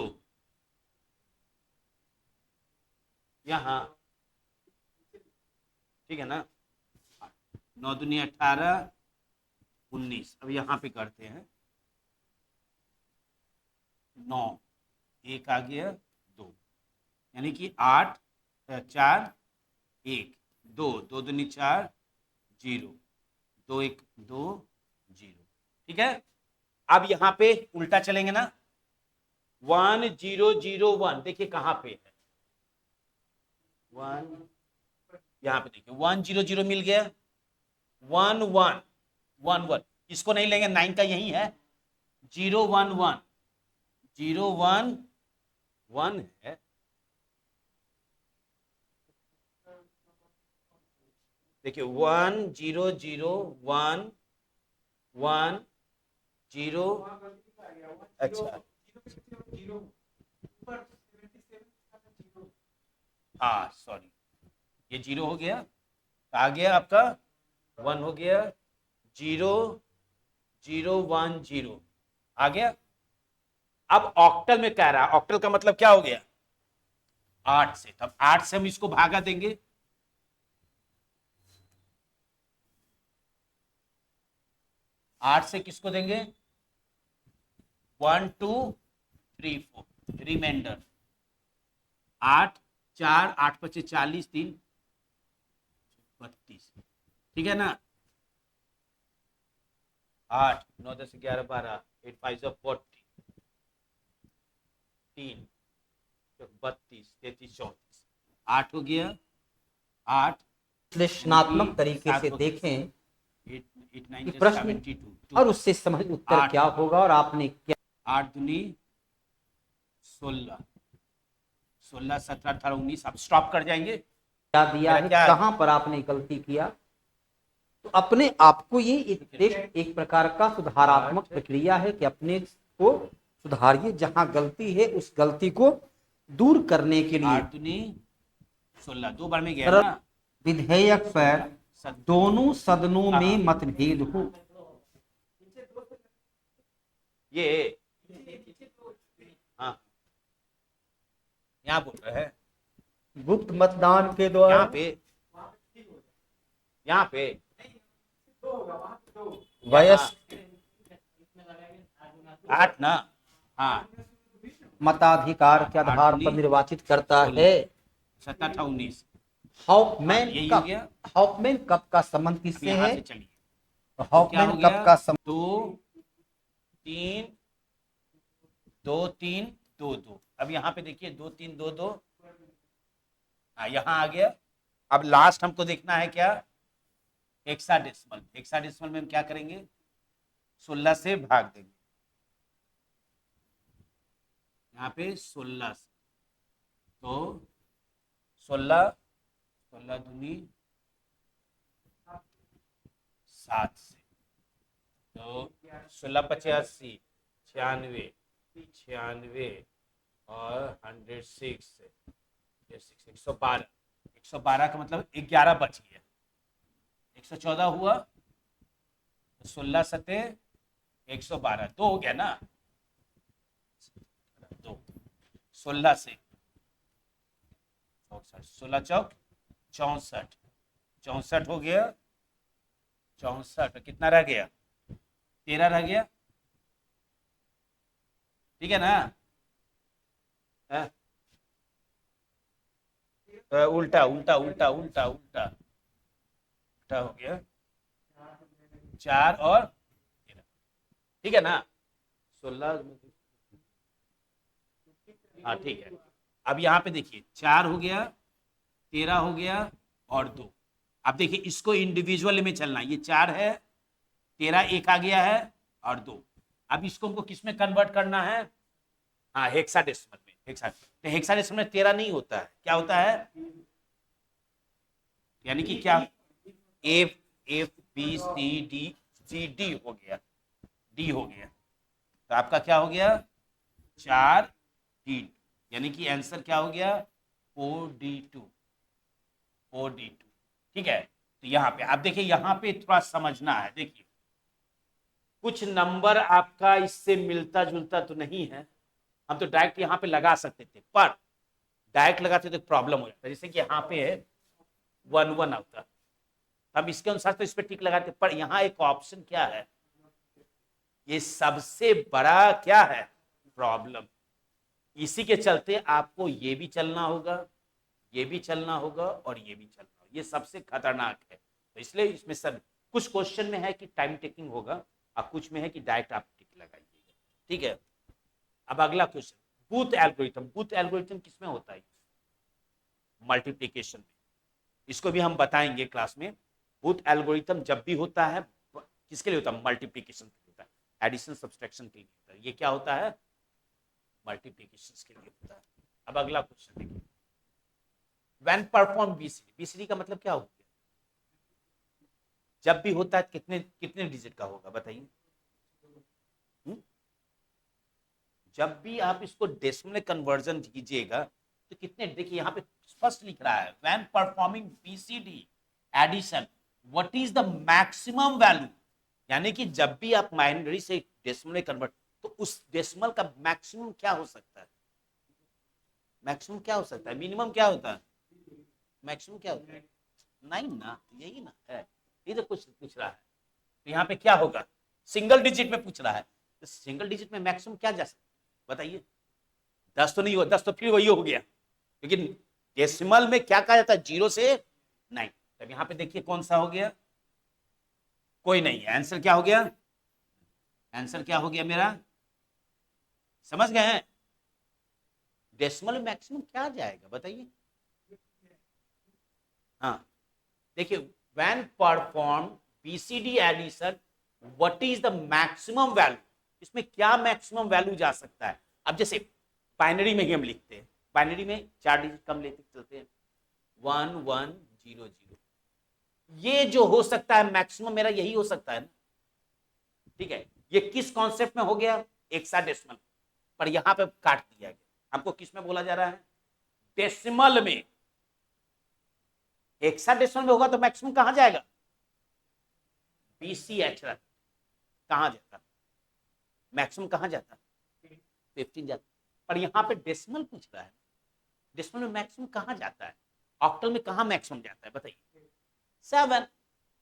Speaker 1: यहाँ ठीक है ना, 9 दूनी 18 19। अब यहाँ पे करते हैं 9 1 आ गया 2, यानी कि 8 4 1 2 2 दूनी 4 0 2 1 2 0, ठीक है। अब यहाँ पे उल्टा चलेंगे ना, 1 0 0 1, देखिए कहाँ पे है 1, यहाँ पे देखिए 1 0 0 मिल गया, 1 1 1 1, इसको नहीं लेंगे, 9 का यही है, 0 1 1 0 1 1 है, देखिए 1 0 0 1 1 0। अच्छा हाँ सॉरी, ये 0 हो गया, आ गया आपका 1 हो गया, 0 0 1 0 आ गया। अब ऑक्टल में कह रहा है, ऑक्टल का मतलब क्या हो गया, 8 से। तब 8 से हम इसको भागा देंगे, 8 से किसको देंगे, 1 2 3 4, रिमाइंडर 8 4 8 5 40 3 32, ठीक है ना। 8 9 10 11 12, 8 5 40, 3 32 33 34, 8 हो गया 8,
Speaker 2: विश्लेषणात्मक तरीके से देखें कि प्रश्न और उससे समझ उत्तर क्या होगा और आपने क्या।
Speaker 1: 8 दूनी 16, 16 17 18 19, आप स्टॉप कर जाएंगे।
Speaker 2: क्या दिया है, कहां पर आपने गलती किया। तो अपने आपको ये एक टेस्ट, एक प्रकार का सुधारात्मक प्रक्रिया है कि अपने को सुधारिए, जहां गलती है उस गलती को दूर करने के लिए
Speaker 1: 8 दूनी 16 दो बार में गया ना।
Speaker 2: विधेयक पर दोनों सदनों में मतभेद हो।
Speaker 1: ये हाँ यहाँ बोल रहे हैं
Speaker 2: गुप्त मतदान के द्वारा
Speaker 1: यहाँ पे
Speaker 2: वयस्क
Speaker 1: 8 ना, हाँ,
Speaker 2: मताधिकार के आधार पर
Speaker 1: 8
Speaker 2: निर्वाचित करता
Speaker 1: 16,
Speaker 2: है।
Speaker 1: 17 19,
Speaker 2: हॉफमैन
Speaker 1: यही हो
Speaker 2: कप।
Speaker 1: गया।
Speaker 2: हॉफमैन कप का संबंध
Speaker 1: अब
Speaker 2: किससे
Speaker 1: यहाँ
Speaker 2: है?
Speaker 1: से चलिए, तो क्या
Speaker 2: हॉफमैन
Speaker 1: हो
Speaker 2: कप
Speaker 1: गया,
Speaker 2: का संबंध
Speaker 1: 2 3 2 3 2 2। अब यहाँ पे देखिए 2 3 2 2, हाँ यहाँ आ गया। अब लास्ट हमको देखना है क्या, हेक्साडेसिमल। हेक्साडेसिमल में हम क्या करेंगे, 16 से भाग देंगे, यहाँ पे 16 से, तो 16 16 दूनी 7 से, तो 16 85 96 96 और 106 से 112, 112 का मतलब 11 बच गया, 114 हुआ, 16 सते 112, 2 हो गया ना, 2, 16 से 16 चौक 64, 64 हो गया, 64 कितना रह गया, 13 रह गया, ठीक है ना। उल्टा उल्टा उल्टा उल्टा उल्टा उल्टा हो गया, 4 और 13, ठीक है ना, 16, हाँ ठीक है। अब यहाँ पे देखिए 4 हो गया, 13 हो गया और 2। अब देखिए इसको इंडिविजुअल में चलना है, ये 4 है, 13 एक आ गया है और 2। अब इसको हमको किस में कन्वर्ट करना है, हाँ हेक्साडेसिमल में। तो हेक्साडेसिमल में 13 नहीं होता है, क्या होता है, यानी कि क्या, F F B C D, C D हो गया, डी हो गया, तो आपका क्या हो गया 4 डी, यानी कि आंसर क्या हो गया 4D2, 4D2, ठीक है। तो यहाँ पे आप देखिए, यहाँ पे थोड़ा समझना है, देखिए कुछ नंबर आपका इससे मिलता जुलता तो नहीं है, हम तो डायरेक्ट यहाँ पे लगा सकते थे, पर डायरेक्ट लगाते तो प्रॉब्लम हो जाता, जैसे कि यहाँ पे है 1 1 आता, हम इसके अनुसार तो इस पे टिक लगाते, पर यहाँ एक ऑप्शन क्या है, ये सबसे बड़ा क्या है प्रॉब्लम, इसी के चलते आपको ये भी चलना होगा, ये भी चलना होगा और ये भी चलना होगा, ये सबसे खतरनाक है। तो इसलिए इसमें सब कुछ क्वेश्चन में है कि टाइम टेकिंग होगा और कुछ में है कि डायरेक्ट आप टिक लगाइएगा, ठीक है। अब अगला question, booth algorithm. Booth algorithm किसमें होता है, मल्टीप्लीकेशन में, इसको भी हम बताएंगे क्लास में। बूथ एल्गोरिथम जब भी होता है, किसके लिए होता है, मल्टीप्लीकेशन के लिए होता है, एडिशन सब्सट्रैक्शन के लिए होता है, ये क्या होता है, मल्टीप्लीकेशन के लिए होता है। अब अगला क्वेश्चन देखिए, व्हेन परफॉर्म बीसीडी, बीसीडी का मतलब क्या हो गया, जब भी होता है कितने कितने डिजिट का होगा बताइए, जब भी आप इसको डेसिमल कन्वर्जन कीजिएगा तो कितने, देखिए यहाँ पे स्पष्ट लिख रहा है, when performing BCD addition what is the maximum value, यानी कि जब भी आप बाइनरी से डेसिमल कन्वर्ट, तो उस डेसिमल का मैक्सिमम क्या हो सकता है, मैक्सिमम क्या हो सकता है, मिनिमम क्या होता है, मैक्सिमम क्या होता है, नहीं ना, यही ना है, ये तो कुछ पूछ रहा है, तो यहाँ पे क्या होगा, सिंगल डिजिट में पूछ रहा है, तो सिंगल डिजिट में मैक्सिमम क्या जा सकता है बताइए, 10 तो नहीं हो, 10 तो फिर वही हो गया, लेकिन डेसिमल में क्या कहा जाता है, 0 से 9, तब यहाँ पे देखिए कौन सा हो गया, कोई नहीं है, आंसर क्या हो गया, आंसर क्या हो गया मेरा, समझ गए हैं, डेसिमल मैक्सिमम क्या जाएगा बताइए, हाँ देखिए, when perform BCD addition what is the maximum value, इसमें क्या मैक्सिमम वैल्यू जा सकता है। अब जैसे बाइनरी में ही हम लिखते हैं, बाइनरी में 4 डिजिट कम लेते चलते हैं, 1 1 0 0, ये जो हो सकता है मैक्सिमम मेरा यही हो सकता है ना, ठीक है। ये किस कॉन्सेप्ट में हो गया, हेक्साडेसिमल, पर यहां पे काट दिया गया, हमको किस में बोला जा रहा है, डेसिमल में। हेक्साडेसिमल में होगा तो मैक्सिमम कहां जाएगा, BCH कहां जाता, मैक्सिमम कहां जाता, 15 जाता, पर यहां पे डेसिमल पूछ रहा है, डेसिमल में मैक्सिमम कहां जाता है, ऑक्टल में कहां मैक्सिमम जाता है बताइए, 7,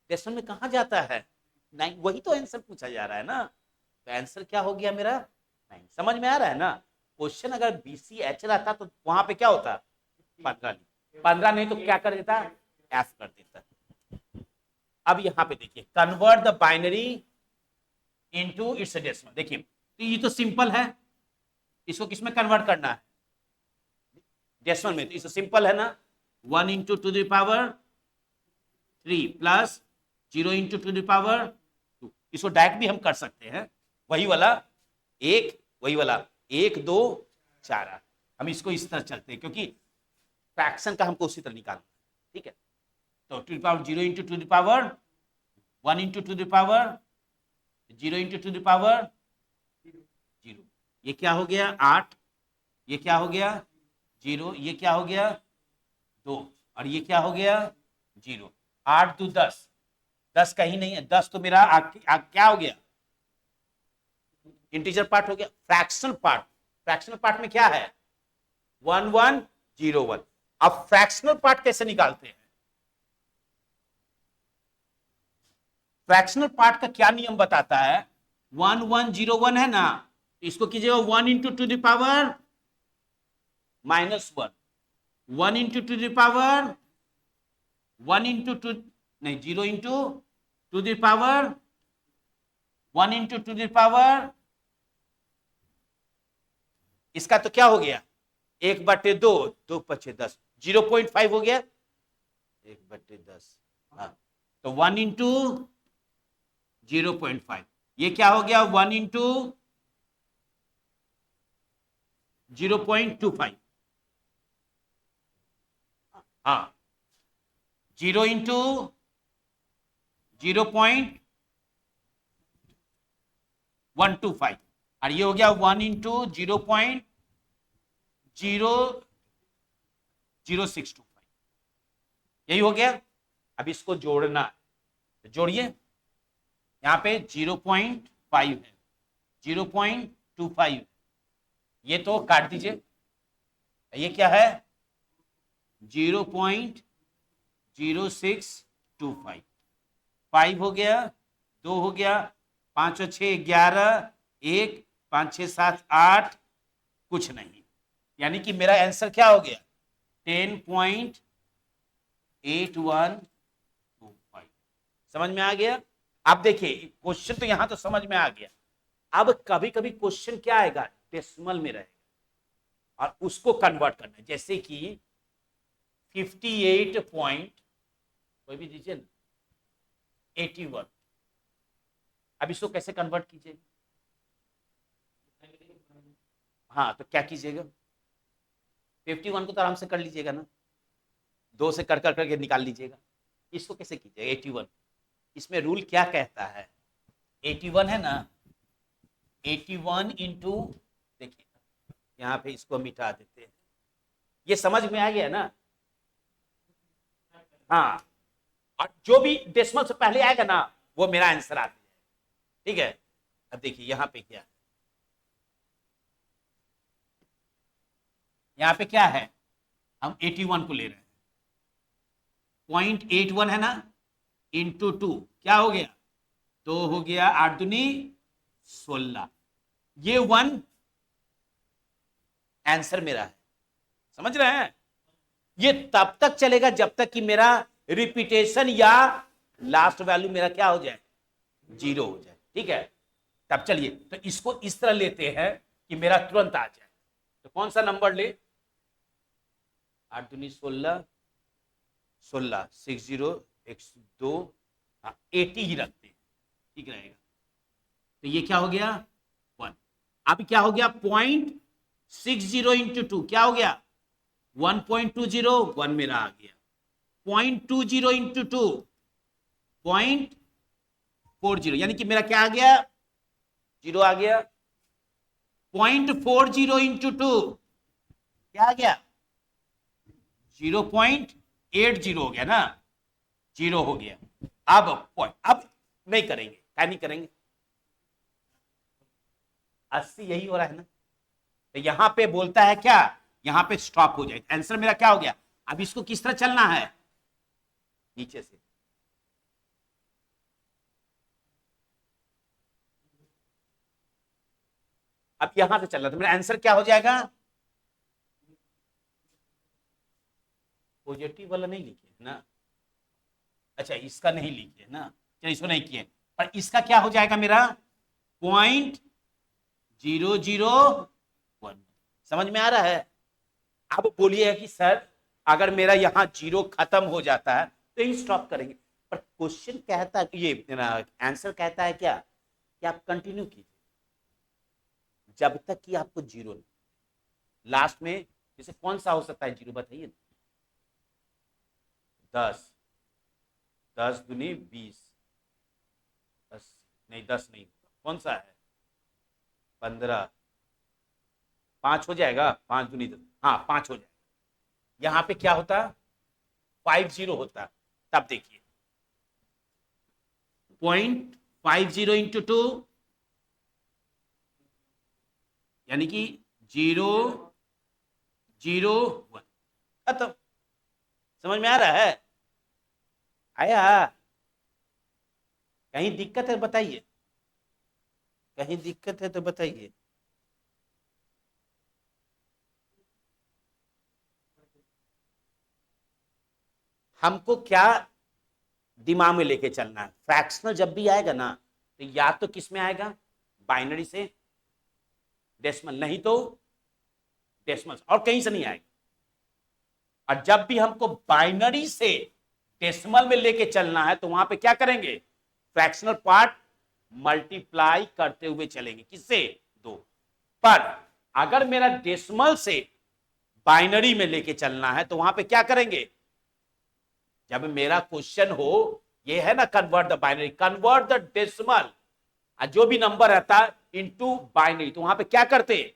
Speaker 1: डेसिमल में कहां जाता है 9, वही तो आंसर पूछा जा रहा है ना, तो आंसर क्या हो गया मेरा 9। समझ में आ रहा है ना। क्वेश्चन अगर BCH रहता तो वहां पे क्या होता 15, 15 नहीं तो क्या कर देता F कर देता। अब यहां पे देखिए, convert the binary into its decimal. देखिए तो ये तो सिंपल है, इसको किसमें कन्वर्ट करना है डेसिमल में, तो इसको सिंपल है ना, 1 into two the power 3 plus 0 into two the power 2। इसको डायरेक्ट भी हम कर सकते हैं, वही वाला एक, वही वाला 1 2 4। हम इसको इस तरह चलते हैं क्योंकि फ्रैक्शन का हमको उसी तरह निकालना है, ठीक है। तो two the power 0 into two the power 1 into two the power 0 into two the power 0। ये क्या हो गया 8, ये क्या हो गया 0, ये क्या हो गया 2, और ये क्या हो गया 0। 8 2 10, 10 कहीं नहीं है, 10 तो मेरा क्या हो गया इंटीजर पार्ट हो गया। फ्रैक्शनल पार्ट, फ्रैक्शनल पार्ट में क्या है 1 1 0 1। अब फ्रैक्शनल पार्ट कैसे निकालते हैं, फ्रैक्शनल पार्ट का क्या नियम बताता है, 1 1 0 1 है ना, इसको कीजिएगा 1 into two the power -1, 1 into two the power 1 into to नहीं 0 into two the power 1 into two the power, इसका तो क्या हो गया 1/2, 2 5 10, 0.5 हो गया 1/10। हाँ तो 1 इंटू 0.5, ये क्या हो गया 1 इंटू 0.25। हाँ 0 इंटू 0.125, और ये हो गया 1 इंटू 0.00625, यही हो गया। अब इसको जोड़ना है, जोड़िए, यहां पे 0.5 है, 0.25 है, ये तो काट दीजिए, ये क्या है 0.0625, 5 हो गया, 2 हो गया, 5 और 6 11, 1 5 6 7 8, कुछ नहीं, यानी कि मेरा आंसर क्या हो गया 10.8125। समझ में आ गया। अब देखिए क्वेश्चन तो यहां तो समझ में आ गया। अब कभी कभी क्वेश्चन क्या आएगा डेसिमल में रहेगा और उसको कन्वर्ट करना है, जैसे कि 58 पॉइंट कोई भी दीजिए ना 81। अब इसको कैसे कन्वर्ट कीजिएगा, हाँ तो क्या कीजिएगा 51 को तो आराम से कर लीजिएगा ना, 2 से कर करके निकाल लीजिएगा। इसको कैसे कीजिएगा 81, इसमें रूल क्या कहता है 81 है ना, 81 इंटू, देखिए यहां पे इसको मिटा देते हैं, ये समझ में आ गया ना। हाँ और जो भी डेसिमल से पहले आएगा ना वो मेरा आंसर आता है, ठीक है। अब देखिए यहां पे क्या है, यहां पे क्या है हम 81 को ले रहे हैं, 0.81 है ना इंटू 2 क्या हो गया 2 हो गया, 8 दूनी 16, ये 1 आंसर मेरा है। समझ रहे हैं, ये तब तक चलेगा जब तक कि मेरा रिपीटेशन या लास्ट वैल्यू मेरा क्या हो जाए 0 हो जाए, ठीक है। तब चलिए तो इसको इस तरह लेते हैं कि मेरा तुरंत आ जाए, तो कौन सा नंबर ले 8 दूनी 16, 16 60 102, 80 ही रखते हैं, ठीक रहेगा। तो ये क्या हो गया 1। अब क्या हो गया 0.60 इंटू 2 क्या हो गया 1.20, 1 मेरा आ गया, 0.20 इंटू 2 0.40, यानी कि मेरा क्या आ गया 0 आ गया, 0.40 इंटू 2 क्या आ गया 0.80 हो गया ना, 0 हो गया। अब नहीं करेंगे, क्या नहीं करेंगे 80 यही हो रहा है ना, तो यहां पे बोलता है क्या यहां पे स्टॉप हो जाए, आंसर मेरा क्या हो गया। अब इसको किस तरह चलना है नीचे से, अब यहां से चल रहा, तो मेरा आंसर क्या हो जाएगा? पॉजिटिव वाला नहीं लिखे ना, अच्छा इसका नहीं लिखे ना, चलिए इसको नहीं किए, पर इसका क्या हो जाएगा मेरा? 0.001। समझ में आ रहा है? अब बोलिए कि सर अगर मेरा यहां जीरो खत्म हो जाता है तो यही स्टॉप करेंगे, पर क्वेश्चन कहता है, ये आंसर कहता है क्या कि आप कंटिन्यू कीजिए जब तक कि आपको जीरो नहीं, लास्ट में जैसे कौन सा हो सकता है जीरो बताइए? 10, 10 दूनी 20, 10 नहीं, 10 नहीं, कौन सा है? 15, 5 हो जाएगा, 5 दूनी 10, हाँ 5 हो जाएगा। यहां पे क्या होता? 50 होता, तब देखिए 0.50 इंटू 2 यानी कि 0.01 खत्म। समझ में आ रहा है? आया? कहीं दिक्कत है बताइए, कहीं दिक्कत है तो बताइए। हमको क्या दिमाग में लेके चलना है? फ्रैक्शनल जब भी आएगा ना तो या तो किस में आएगा? बाइनरी से डेसिमल, नहीं तो डेसिमल, और कहीं से नहीं आएगा। और जब भी हमको बाइनरी से डेसिमल में लेके चलना है तो वहां पे क्या करेंगे? फ्रैक्शनल पार्ट मल्टीप्लाई करते हुए चलेंगे, किससे? 2। पर अगर मेरा डेसिमल से बाइनरी में लेके चलना है तो वहां पे क्या करेंगे? जब मेरा क्वेश्चन हो ये है ना, convert the binary, convert the decimal, जो भी नंबर रहता है इनटू बाइनरी, तो वहां पे क्या करते?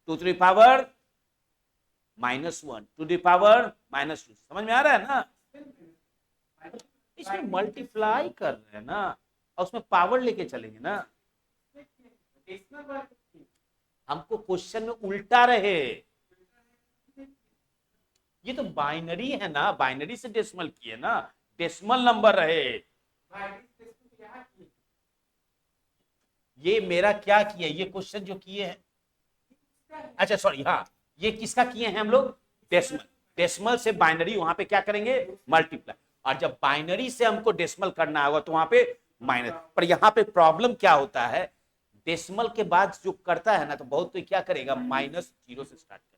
Speaker 1: 2 to the power -1, 2 to the power -2। समझ में आ रहा है ना? इसमें मल्टीप्लाई कर रहे हैं ना, और उसमें पावर लेके चलेंगे ना। हमको क्वेश्चन में उल्टा रहे, ये तो बाइनरी है ना, बाइनरी से डेसिमल किए ना, डेसिमल नंबर रहे। ये मेरा क्या किया, ये क्वेश्चन जो किए हैं, अच्छा सॉरी, हाँ ये किसका किए हैं हम लोग? डेसिमल। डेसिमल से बाइनरी वहां पे क्या करेंगे? मल्टीप्लाई। और जब बाइनरी से हमको डेसिमल करना होगा तो वहां पे माइनस। पर यहां पे प्रॉब्लम क्या होता है? डेसिमल के बाद जो करता है ना तो बहुत तो क्या करेगा? -0 से स्टार्ट करेगा।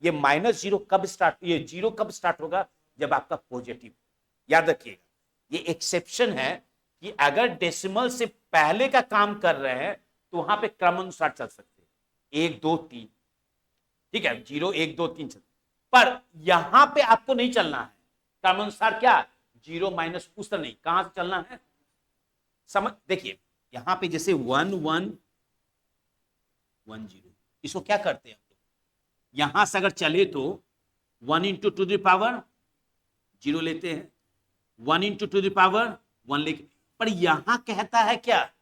Speaker 1: ये -0 कब स्टार्ट, ये 0 कब स्टार्ट होगा? जब आपका पॉजिटिव। याद रखिएगा ये एक्सेप्शन है कि अगर डेसिमल से पहले का काम कर रहे हैं तो वहां पे क्रमानुसार चल सकते हैं, 1 2 3, ठीक है, 0 1 2 3 चल। पर यहां पे आपको नहीं चलना है क्रमानुसार, क्या 0 माइनस उस तरह नहीं, कहां से चलना है? समझ देखिए, यहां पे जैसे 1 1 1 0, इसको क्या करते हैं हम लोग? यहां से अगर चले तो 1 इंटू 2 टू द पावर 0 लेते हैं, 1 इंटू 2 टू द पावर 1 लेके। पर यहां कहता है क्या?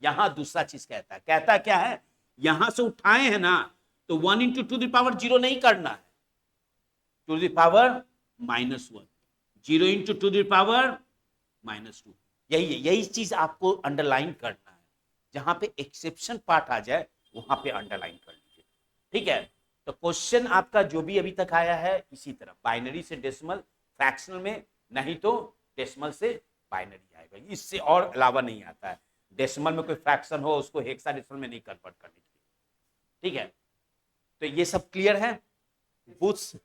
Speaker 1: यहां दूसरा चीज कहता है क्या है? यहां से उठाए हैं ना तो 1 इंटू 2 टू द पावर 0 नहीं करना है, 2 to the power -1, 0 into 2 to the power -2। यही चीज आपको अंडरलाइन करना है, जहां पे एक्सेप्शन पार्ट आ जाए वहां पे अंडरलाइन कर लीजिए, ठीक है? तो क्वेश्चन आपका जो भी अभी तक आया है इसी तरह, बाइनरी से डेसिमल, फ्रैक्शनल में नहीं तो डेसिमल से बाइनरी आएगा, इससे और अलावा नहीं आता है। डेसिमल में कोई फ्रैक्शन हो उसको हेक्साडेसिमल में नहीं कन्वर्ट करने के लिए, ठीक है? तो ये सब क्लियर है? बुट्स,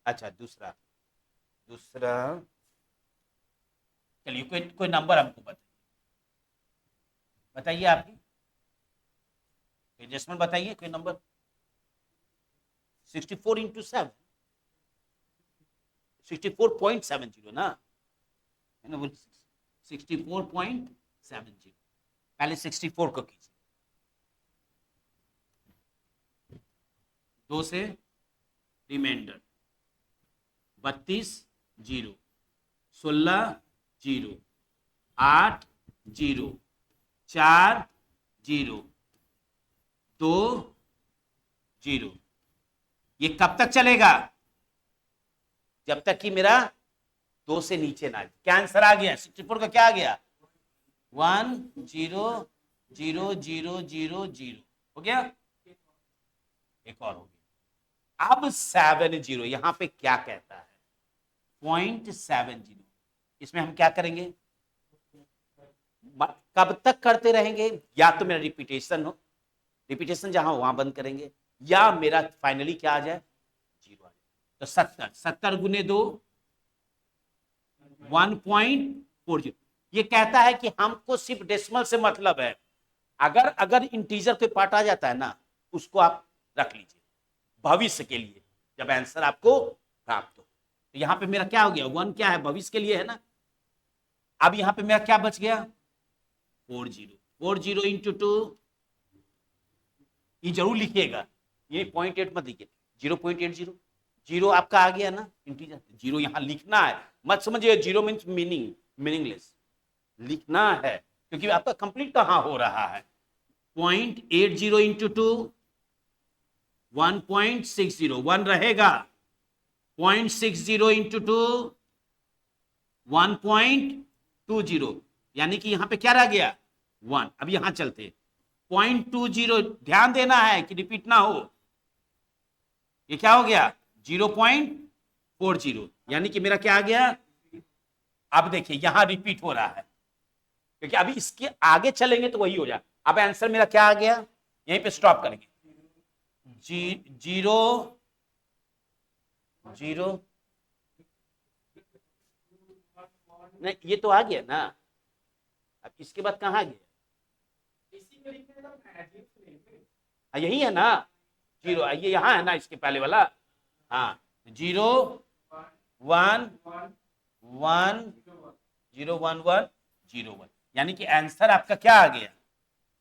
Speaker 1: अच्छा दूसरा चलिए, कोई नंबर हमको बताइए आपकी, डेसिमल बताइए कोई नंबर। 64 इंटू 7, 64.70 ना, है ना? 64.70, पहले 64 को कीजिए, 2 से रिमाइंडर 32 0, 16 0, 8 0, 4 0, 2 0। ये कब तक चलेगा? जब तक कि मेरा 2 से नीचे ना। क्या आंसर आ गया? 64 का क्या आ गया? 1 0 0 0 0 0 हो गया, एक और हो गया। अब 70 यहां पे क्या कहता है, 0.70, इसमें हम क्या करेंगे, कब तक करते रहेंगे, या तो मेरा रिपीटेशन हो, रिपीटेशन जहां हो वहां बंद करेंगे, या मेरा फाइनली क्या आ जाए, 0 आ जाए। तो 70 गुने 2 1.40। ये कहता है कि हमको सिर्फ डेसिमल से मतलब है, अगर अगर इंटीजर कोई पार्ट आ जाता है ना, उसको आप रख लीजिए भविष्य के लिए, जब आंसर आपको प्राप्त हो। तो यहां पे मेरा क्या हो गया, 1 क्या है, भविष्य के लिए है ना। अब यहां पे मेरा क्या बच गया, 40 इंटू 2, ये जरूर लिखिएगा, ये 0.8 मत लिखिए, 0.80, जीरो आपका आ गया ना इंटीजर, जीरो यहां लिखना है, मत समझिए जीरो मीन्स मीनिंगलेस, लिखना है, क्योंकि आपका कंप्लीट कहां हो रहा है। 0.80 इंटू 2 1.60, 1 रहेगा, 0.60 इंटू 2 1.20, यानी कि यहां पे क्या रह गया, 1। अब यहां चलते 0.20, ध्यान देना है कि रिपीट ना हो, ये क्या हो गया 0.40, यानी कि मेरा क्या आ गया। अब देखिए यहां रिपीट हो रहा है, क्योंकि अभी इसके आगे चलेंगे तो वही हो जाए। अब आंसर मेरा क्या आ गया, यहीं पे स्टॉप करेंगे, 0 0, नहीं ये तो आ गया ना, अब इसके बाद कहां गया, यही है ना, 0, ये यहां है ना, इसके पहले वाला, हाँ 0 1 1 0 1 1 0 1, यानी कि आंसर आपका क्या आ गया,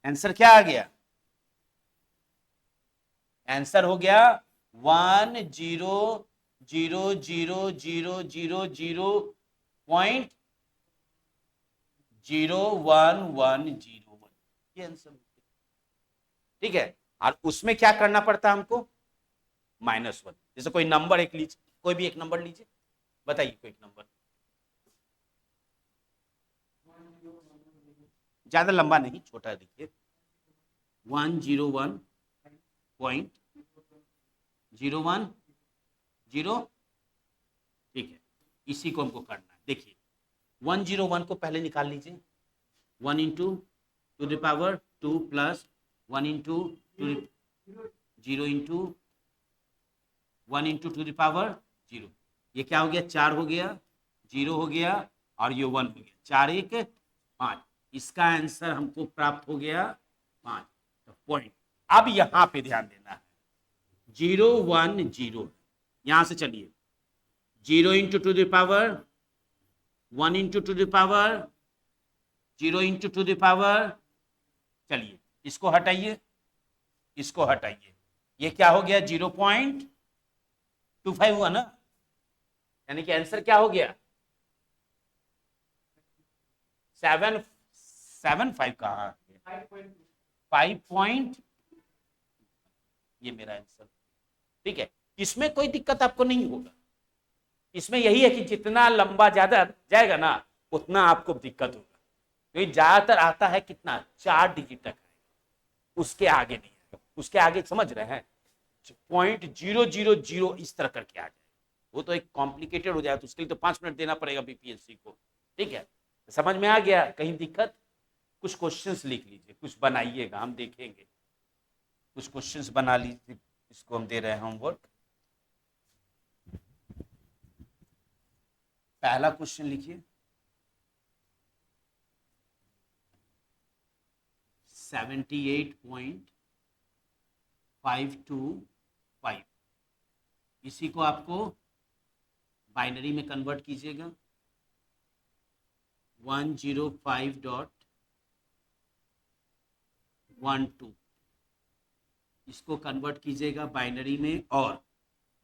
Speaker 1: आंसर क्या आ गया, आंसर हो गया 100000.01101, ये आंसर, ठीक है। और उसमें क्या करना पड़ता है हमको, -1, जैसे कोई नंबर एक लीजिए, कोई भी एक नंबर लीजिए, बताइए कोई एक नंबर, ज्यादा लंबा नहीं, छोटा देखिए, 101.010, ठीक है, इसी को हमको करना है। देखिए 101 को पहले निकाल लीजिए, 1 into two the power 2 plus 1 into 0 into 1 into two the power 0, ये क्या हो गया, 4 हो गया, 0 हो गया, और ये 1 हो गया, 4 1 5, इसका आंसर हमको प्राप्त हो गया 5, तो पॉइंट। अब यहां पे ध्यान देना है, 010, यहां से चलिए 0 into two the power 1 into two the power 0 into two the power, चलिए इसको हटाइए, इसको हटाइए, ये क्या हो गया 0.25 हुआ ना, यानी कि आंसर क्या हो गया 775, कहा 5 ये मेरा आंसर, ठीक है। इसमें कोई दिक्कत आपको नहीं होगा, इसमें यही है कि जितना लंबा ज्यादा जाएगा ना, उतना आपको दिक्कत होगा, क्योंकि ज्यादातर आता है कितना 4 डिजिट तक है, उसके आगे नहीं है, उसके आगे समझ रहे हैं 0.000 इस तरह करके आ जाए, वो तो एक कॉम्प्लिकेटेड हो जाए, तो उसके लिए तो 5 मिनट देना पड़ेगा बीपीएससी को, ठीक है। समझ में आ गया, कहीं दिक्कत, कुछ क्वेश्चंस लिख लीजिए, कुछ बनाइएगा, हम देखेंगे, कुछ क्वेश्चंस बना लीजिए, इसको हम दे रहे हैं होमवर्क। पहला क्वेश्चन लिखिए, 78.525, इसी को आपको बाइनरी में कन्वर्ट कीजिएगा, 105.12, इसको कन्वर्ट कीजिएगा बाइनरी में, और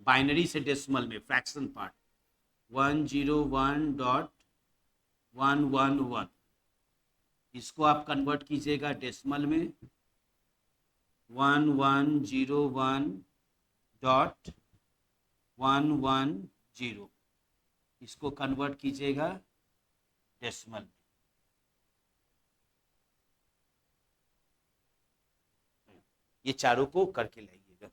Speaker 1: बाइनरी से डेसिमल में फ्रैक्शन पार्ट 101.111, इसको आप कन्वर्ट कीजिएगा डेसिमल में 1101.110, इसको कन्वर्ट कीजिएगा डेसिमल में, ये चारों को करके लाइएगा।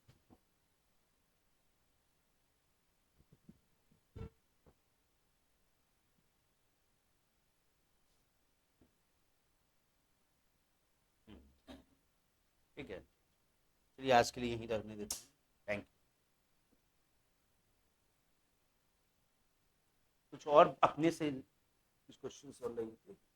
Speaker 1: ठीक है, चलिए आज के लिए यहीं रखने देते हैं। Thank you. कुछ और अपने से कुछ क्वेश्चन सॉल्व नहीं थे।